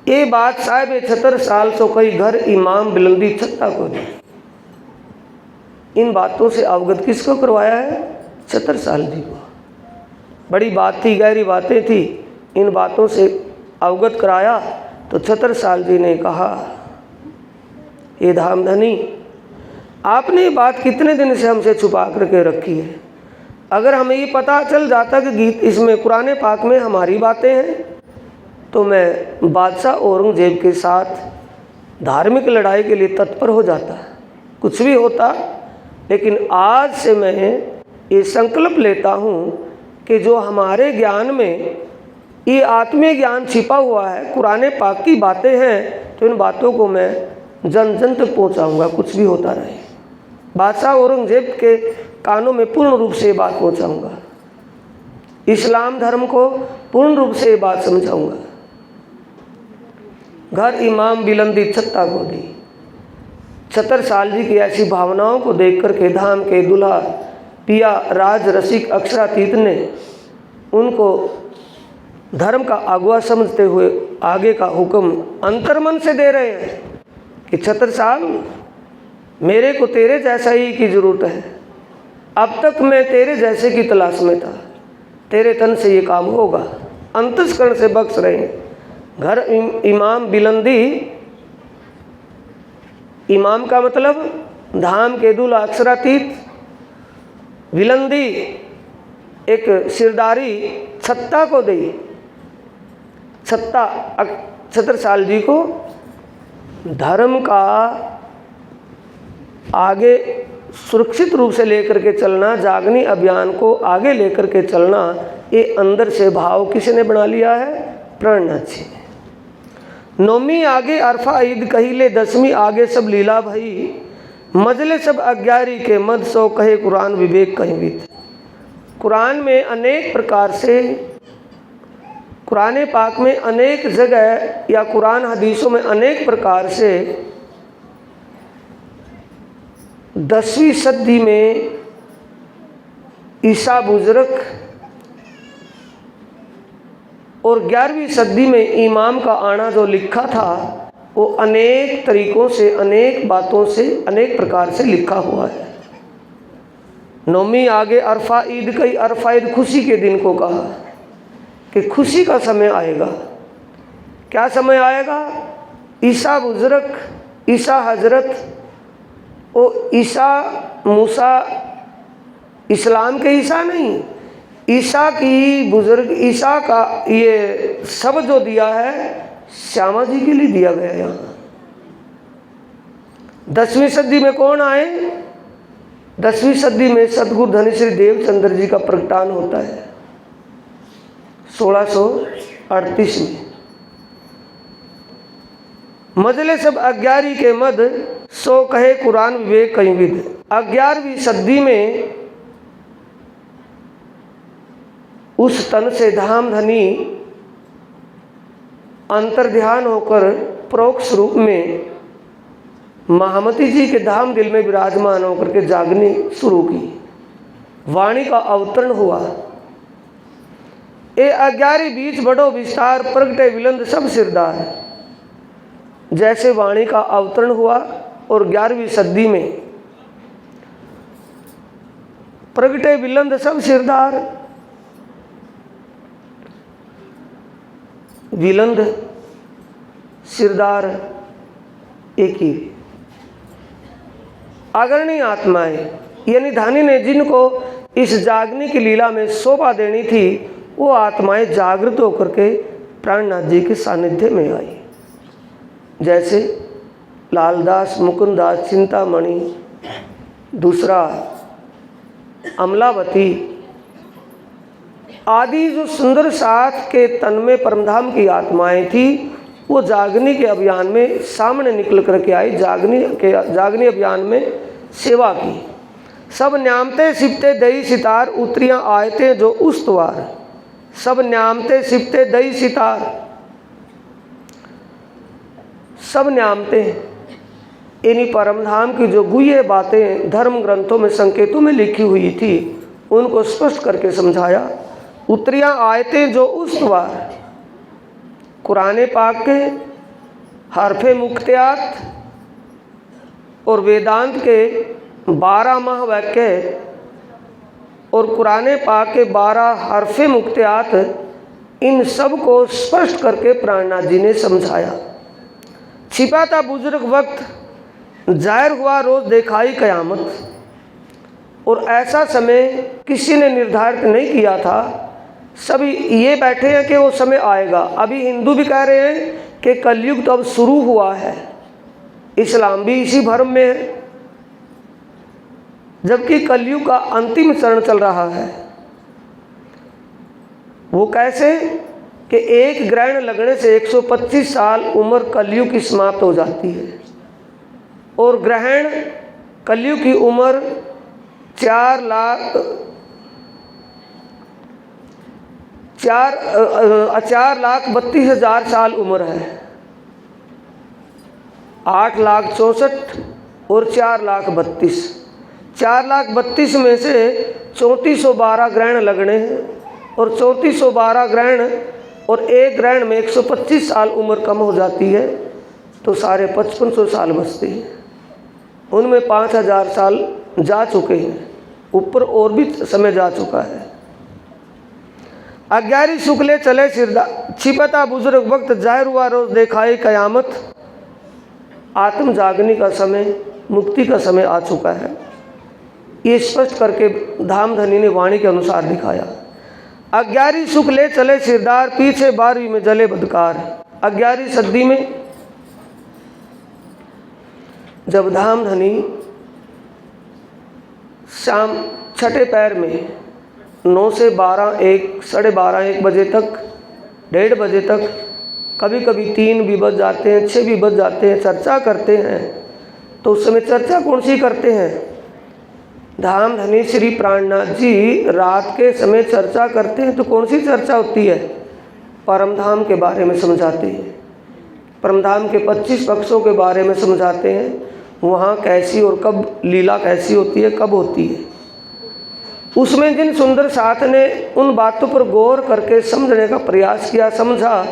ये बात साहिब 76 साल सो कई घर इमाम बुलंदी छत्ता को दी। इन बातों से अवगत किसको करवाया है? 76 साल जी को। बड़ी बात थी, गहरी बातें थी, इन बातों से अवगत कराया तो 76 साल जी ने कहा, ये धामधनी, आपने ये बात कितने दिन से हमसे छुपा करके रखी है? अगर हमें ये पता चल जाता कि गीत इसमें कुरान पाक में हमारी बातें हैं, तो मैं बादशाह औरंगजेब के साथ धार्मिक लड़ाई के लिए तत्पर हो जाता, कुछ भी होता। लेकिन आज से मैं ये संकल्प लेता हूँ कि जो हमारे ज्ञान में ये आत्मीय ज्ञान छिपा हुआ है, कुरान पाक की बातें हैं, तो इन बातों को मैं जन जन तक पहुँचाऊँगा, कुछ भी होता रहे। बादशाह औरंगजेब के कानों में पूर्ण रूप से ये बात पहुँचाऊँगा, इस्लाम धर्म को पूर्ण रूप से ये बात समझाऊँगा। घर इमाम बुलंदी छत्ता को दी। 76 साल जी की ऐसी भावनाओं को देख कर के धाम के दूल्हा पिया राज रसिक अक्षरातीत ने उनको धर्म का अगुआ समझते हुए आगे का हुक्म अंतर्मन से दे रहे हैं कि 76 साल मेरे को तेरे जैसा ही की ज़रूरत है। अब तक मैं तेरे जैसे की तलाश में था, तेरे तन से ये काम होगा। अंतस्करण से बख्श रहे हैं। घर इमाम बुलंदी, इमाम का मतलब धाम के दूल्हा अक्षरातीत, बुलंदी एक सिरदारी छत्ता को दी। छत्ता 76 साल जी को धर्म का आगे सुरक्षित रूप से लेकर के चलना, जागनी अभियान को आगे लेकर के चलना, ये अंदर से भाव किसने बना लिया है? प्रणनाथ जी ने। नौवीं आगे अरफा ईद कहिले, 10वीं आगे सब लीला भई, मजले सब अग्यारी के मद सो कहे कुरान विवेक कहीं भी। कुरान में अनेक प्रकार से, कुरान पाक में अनेक जगह या कुरान हदीसों में अनेक प्रकार से 10वीं सदी में ईसा बुजुर्ग और 11वीं सदी में इमाम का आना जो लिखा था, वो अनेक तरीक़ों से, अनेक बातों से, अनेक प्रकार से लिखा हुआ है। नौवीं आगे अरफा ईद कई, अरफा ईद खुशी के दिन को कहा कि खुशी का समय आएगा। क्या समय आएगा? ईसा बुजुर्ग, ईसा हजरत, ओ ईसा मूसा इस्लाम के ईसा नहीं, ईसा की बुजुर्ग, ईसा का ये सब जो दिया है श्यामा जी के लिए दिया गया। यहाँ 10वीं सदी में कौन आए? 10वीं सदी में सदगुरु धनी श्री देवचंद्र जी का प्रगटान होता है 1638 में। मजले सब अग्यारी के मद सो कहे कुरान विवेक कहीं विद। 11वीं सदी में उस तन से धाम धनी अंतर्ध्यान होकर परोक्ष रूप में महामती जी के धाम दिल में विराजमान होकर के जागनी शुरू की। वाणी का अवतरण हुआ। ए अज्ञारी बीच बड़ो विस्तार, प्रगटे विलंद सब सिरदार। जैसे वाणी का अवतरण हुआ और 11वीं सदी में प्रगटे विलंद सब सिरदार। विलंद सिरदार एक ही अग्रणी आत्माएं, यानी धानी ने जिनको इस जागने की लीला में शोभा देनी थी, वो आत्माएं जागृत होकर के प्राणनाथ जी के सानिध्य में आई। जैसे लालदास, मुकुंदास, चिंतामणि, दूसरा अमलावती आदि जो सुंदर साथ के तन में परमधाम की आत्माएं थी, वो जागनी के अभियान में सामने निकल करके आई। जागनी अभियान में सेवा की। सब न्यामते सिपते दई सितार, उतरियां आयते जो उस द्वार। सब न्यामते सिपते दई सितार, सब न्यामते इन्हीं परमधाम की जो गुह्य बातें धर्म ग्रंथों में संकेतों में लिखी हुई थी, उनको स्पष्ट करके समझाया। उतरियां आयतें जो उस द्वार, कुरान पाक के हरफे मुक्तियात और वेदांत के 12 महावाक्य और कुरान पाक के 12 हरफे मुक्तियात, इन सब को स्पष्ट करके प्राणनाथ जी ने समझाया। छिपा था बुजुर्ग वक्त, जाहिर हुआ रोज़ देखाई कयामत। और ऐसा समय किसी ने निर्धारित नहीं किया था, सभी ये बैठे हैं कि वो समय आएगा। अभी हिंदू भी कह रहे हैं कि कलयुग तो अब शुरू हुआ है, इस्लाम भी इसी भ्रम में है, जबकि कलयुग का अंतिम चरण चल रहा है। वो कैसे कि एक ग्रहण लगने से 125 साल उम्र कलयुग की समाप्त हो जाती है, और ग्रहण कलयुग की उम्र 4,32,000 साल उम्र है। 8,64,000 और 4,32,000। 4,32,000 में से 3412 ग्रहण लगने हैं, और 3412 ग्रहण और एक ग्रहण में 125 साल उम्र कम हो जाती है, तो सारे 5500 साल बचते हैं। उनमें 5000 साल जा चुके हैं, ऊपर और भी समय जा चुका है। अज्ञारी शुक्ले चले सिरदार, छिपता बुजुर्ग वक्त, जाहिर हुआ रोज देखाई कयामत। आत्म जागने का समय, मुक्ति का समय आ चुका है। ये स्पष्ट करके धाम धनी ने वाणी के अनुसार दिखाया। अज्ञारी शुक्ले चले सिरदार, पीछे 12वीं में जले बदकार। 11वीं सदी में जब धाम धनी शाम छठे पैर में 9 से 12, 1, साढ़े 12, 1 बजे तक, 1:30 बजे तक, कभी कभी 3 भी बज जाते हैं, 6 भी बज जाते हैं, चर्चा करते हैं। तो उस समय चर्चा कौन सी करते हैं? धाम धनी श्री प्राणनाथ जी रात के समय चर्चा करते हैं। तो कौन सी चर्चा होती है? परमधाम के बारे में समझाते हैं, परमधाम के 25 पक्षों के बारे में समझाते हैं। वहाँ कैसी और कब लीला कैसी होती है, कब होती है। उसमें जिन सुंदर साथ ने उन बातों पर गौर करके समझने का प्रयास किया, समझा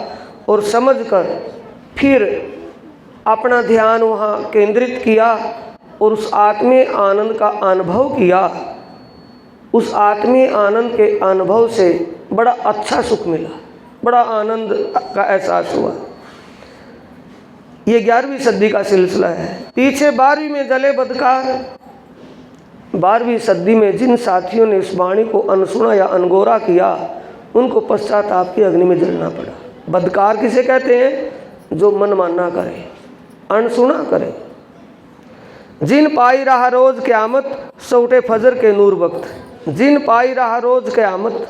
और समझकर फिर अपना ध्यान वहाँ केंद्रित किया और उस आत्मीय आनंद का अनुभव किया। उस आत्मीय आनंद के अनुभव से बड़ा अच्छा सुख मिला, बड़ा आनंद का एहसास हुआ। ये 11वीं सदी का सिलसिला है। पीछे 12वीं में जले बदकार। 12वीं सदी में जिन साथियों ने इस वाणी को अनसुना या अनगोरा किया, उनको पश्चाताप की अग्नि में जलना पड़ा। बदकार किसे कहते हैं? जो मनमाना करे, अनसुना करे। जिन पाई रहा रोज क़यामत, सौटे फजर के नूर वक्त। जिन पाई रहा रोज क़यामत,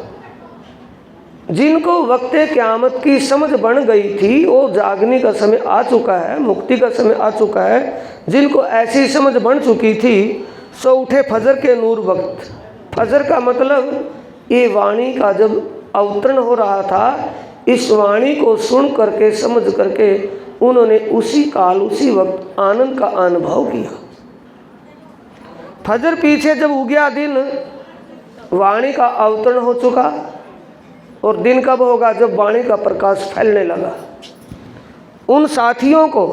जिनको वक्ते क़यामत की समझ बन गई थी, वो जागने का समय आ चुका है, मुक्ति का समय आ चुका है। जिनको ऐसी समझ बन चुकी थी, सो उठे फजर के नूर वक्त। फजर का मतलब ये वाणी का जब अवतरण हो रहा था, इस वाणी को सुन करके समझ करके उन्होंने उसी काल उसी वक्त आनंद का अनुभव किया। फजर पीछे जब उगया दिन, वाणी का अवतरण हो चुका। और दिन कब होगा? जब वाणी का प्रकाश फैलने लगा। उन साथियों को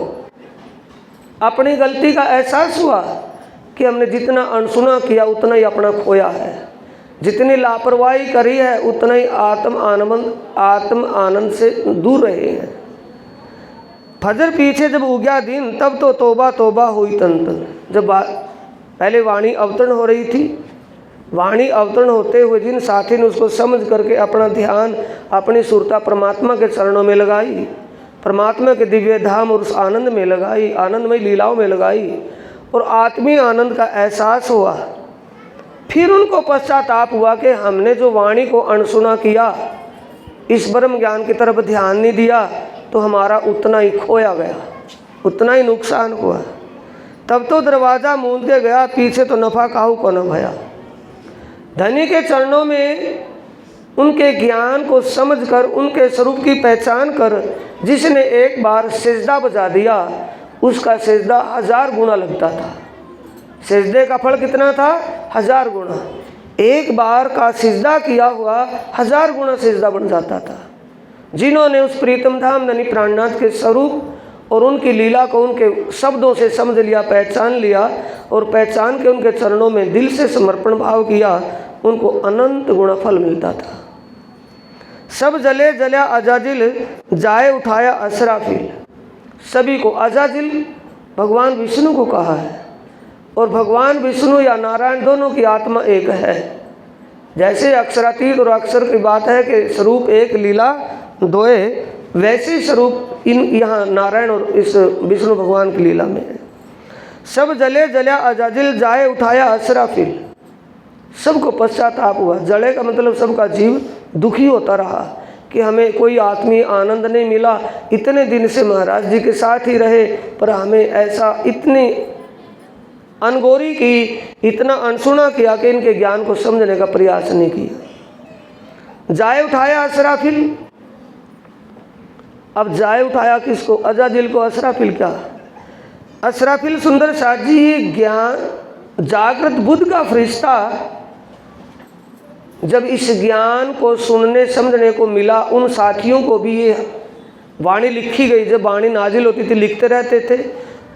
अपनी गलती का एहसास हुआ कि हमने जितना अनसुना किया उतना ही अपना खोया है, जितनी लापरवाही करी है उतना ही आत्म आनंद से दूर रहे हैं। फजर पीछे जब उगया दिन, तब तो तौबा तौबा हुई तन तन। जब पहले वाणी अवतरण हो रही थी, वाणी अवतरण होते हुए जिन साथी ने उसको समझ करके अपना ध्यान अपनी सुरता परमात्मा के चरणों में लगाई, परमात्मा के दिव्य धाम और उस आनंद में लगाई, आनंदमय लीलाओं में लगाई और आत्मीय आनंद का एहसास हुआ, फिर उनको पश्चाताप हुआ कि हमने जो वाणी को अनसुना किया, इस ब्रह्म ज्ञान की तरफ ध्यान नहीं दिया, तो हमारा उतना ही खोया गया, उतना ही नुकसान हुआ। तब तो दरवाज़ा मूंद के गया, पीछे तो नफ़ा काहू को न भया। धनी के चरणों में उनके ज्ञान को समझकर, उनके स्वरूप की पहचान कर, जिसने एक बार सिजदा बजा दिया, उसका सिजदा 1000 गुना लगता था। सिजदे का फल कितना था? 1000 गुना। एक बार का सिजदा किया हुआ 1000 गुना सिजदा बन जाता था। जिन्होंने उस प्रीतम धाम धनी प्राणनाथ के स्वरूप और उनकी लीला को उनके शब्दों से समझ लिया, पहचान लिया और पहचान के उनके चरणों में दिल से समर्पण भाव किया, उनको अनंत गुणा फल मिलता था। सब जले जल्या अजाजिल, जाए उठाया असराफिल। सभी को अजाजिल भगवान विष्णु को कहा है, और भगवान विष्णु या नारायण दोनों की आत्मा एक है। जैसे अक्षरातीत और अक्षर की बात है कि स्वरूप एक लीला दोए, वैसे स्वरूप इन यहाँ नारायण और इस विष्णु भगवान की लीला में है। सब जले जल्या अजाजिल, जाए उठाया असराफिल। सबको पश्चाताप हुआ। जले का मतलब सबका जीव दुखी होता रहा कि हमें कोई आत्मीय आनंद नहीं मिला। इतने दिन से महाराज जी के साथ ही रहे, पर हमें ऐसा इतनी अनगौरी की, इतना अनसुना किया कि इनके ज्ञान को समझने का प्रयास नहीं किया। जाए उठाया असराफिल। अब जाए उठाया किसको? अजाजिल को। असराफिल क्या? असराफिल सुंदर साथ जी, ये ज्ञान जागृत बुद्ध का फरिश्ता जब इस ज्ञान को सुनने समझने को मिला, उन साथियों को भी ये वाणी लिखी गई। जब वाणी नाजिल होती थी लिखते रहते थे,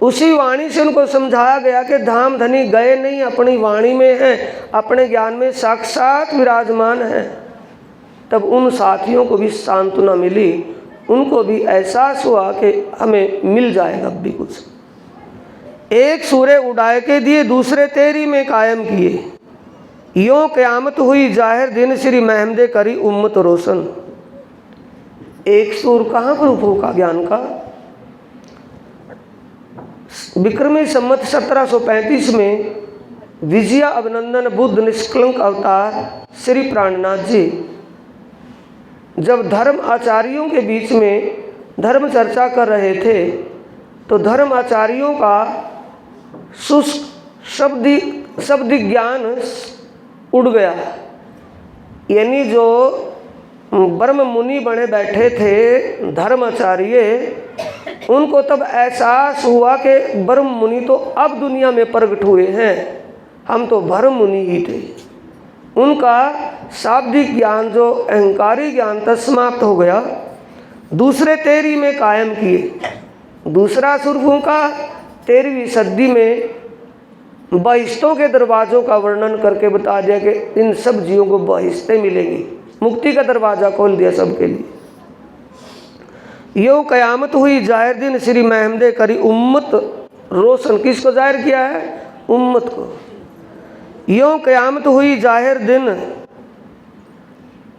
उसी वाणी से उनको समझाया गया कि धाम धनी गए नहीं, अपनी वाणी में हैं, अपने ज्ञान में साक्षात विराजमान हैं। तब उन साथियों को भी सांत्वना मिली, उनको भी एहसास हुआ कि हमें मिल जाएगा अब भी कुछ। एक सूरे उड़ाए के दिए, दूसरे तेरी में कायम किए। यों क़यामत हुई जाहिर दिन, श्री महमदे करी उम्मत रोशन। एक सूर कहाँ पर फूका ज्ञान का? विक्रमी संमत 1735 में विजया अभिनंदन बुद्ध निष्कलंक अवतार श्री प्राणनाथ जी जब धर्म आचार्यों के बीच में धर्म चर्चा कर रहे थे, तो धर्म आचार्यों का शब्दिक ज्ञान उड़ गया। यानी जो ब्रह्म मुनि बने बैठे थे धर्माचार्य, उनको तब एहसास हुआ कि ब्रह्म मुनि तो अब दुनिया में प्रकट हुए हैं, हम तो ब्रह्म मुनि ही थे। उनका शाब्दिक ज्ञान जो अहंकारी ज्ञान था समाप्त हो गया। दूसरे तेरी में कायम किए। दूसरा सुर फूंका 13वीं सदी में बहिश्तों के दरवाज़ों का वर्णन करके बता दिया कि इन सब जीवों को बहिश्तें मिलेंगी। मुक्ति का दरवाज़ा खोल दिया सबके लिए। यो क़यामत हुई जाहिर दिन, श्री महमदे करी उम्मत रोशन। किसको जाहिर किया है? उम्मत को। यो क़यामत हुई जाहिर दिन,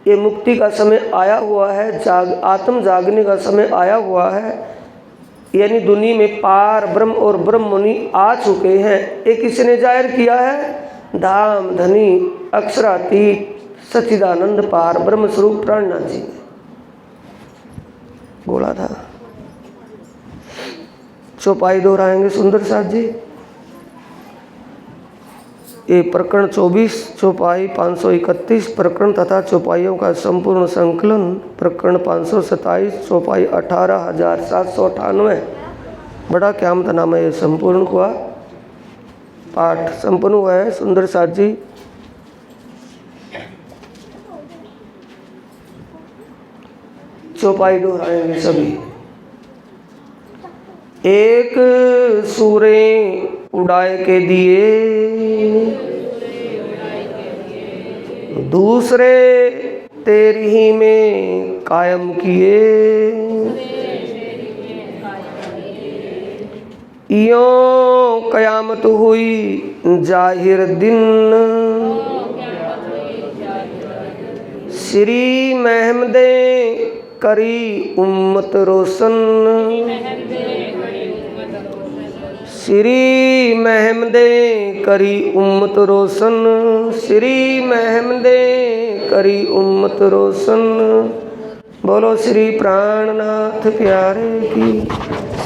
ये मुक्ति का समय आया हुआ है, आत्म जागने का समय आया हुआ है। यानी दुनिया में पार ब्रह्म और ब्रह्म मुनि आ चुके हैं। एक किसने जाहिर किया है? धाम धनी अक्षरातीत सच्चिदानंद पार ब्रह्म स्वरूप प्राणनाथ जी ने बोला था। चौपाई दोहराएंगे सुंदर साथ जी। ये प्रकरण 24 चौपाई 531 प्रकरण तथा चौपाइयों का संपूर्ण संकलन प्रकरण 527 चौपाई 18,798। बड़ा क़यामतनामा ये संपूर्ण हुआ, पाठ संपूर्ण हुआ है। सुंदर साथ जी चौपाई दोहराएंगे सभी। एक सूरे उड़ाए के दिए, दूसरे तेरी ही में कायम किए, यों कयामत हुई जाहिर दिन, श्री महमदे करी उम्मत रोशन, श्री महमदे करी उम्मत रोशन, श्री महमदे करी उम्मत रोशन। बोलो श्री प्राणनाथ प्यारे की,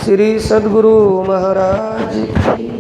श्री सद्गुरु महाराज की।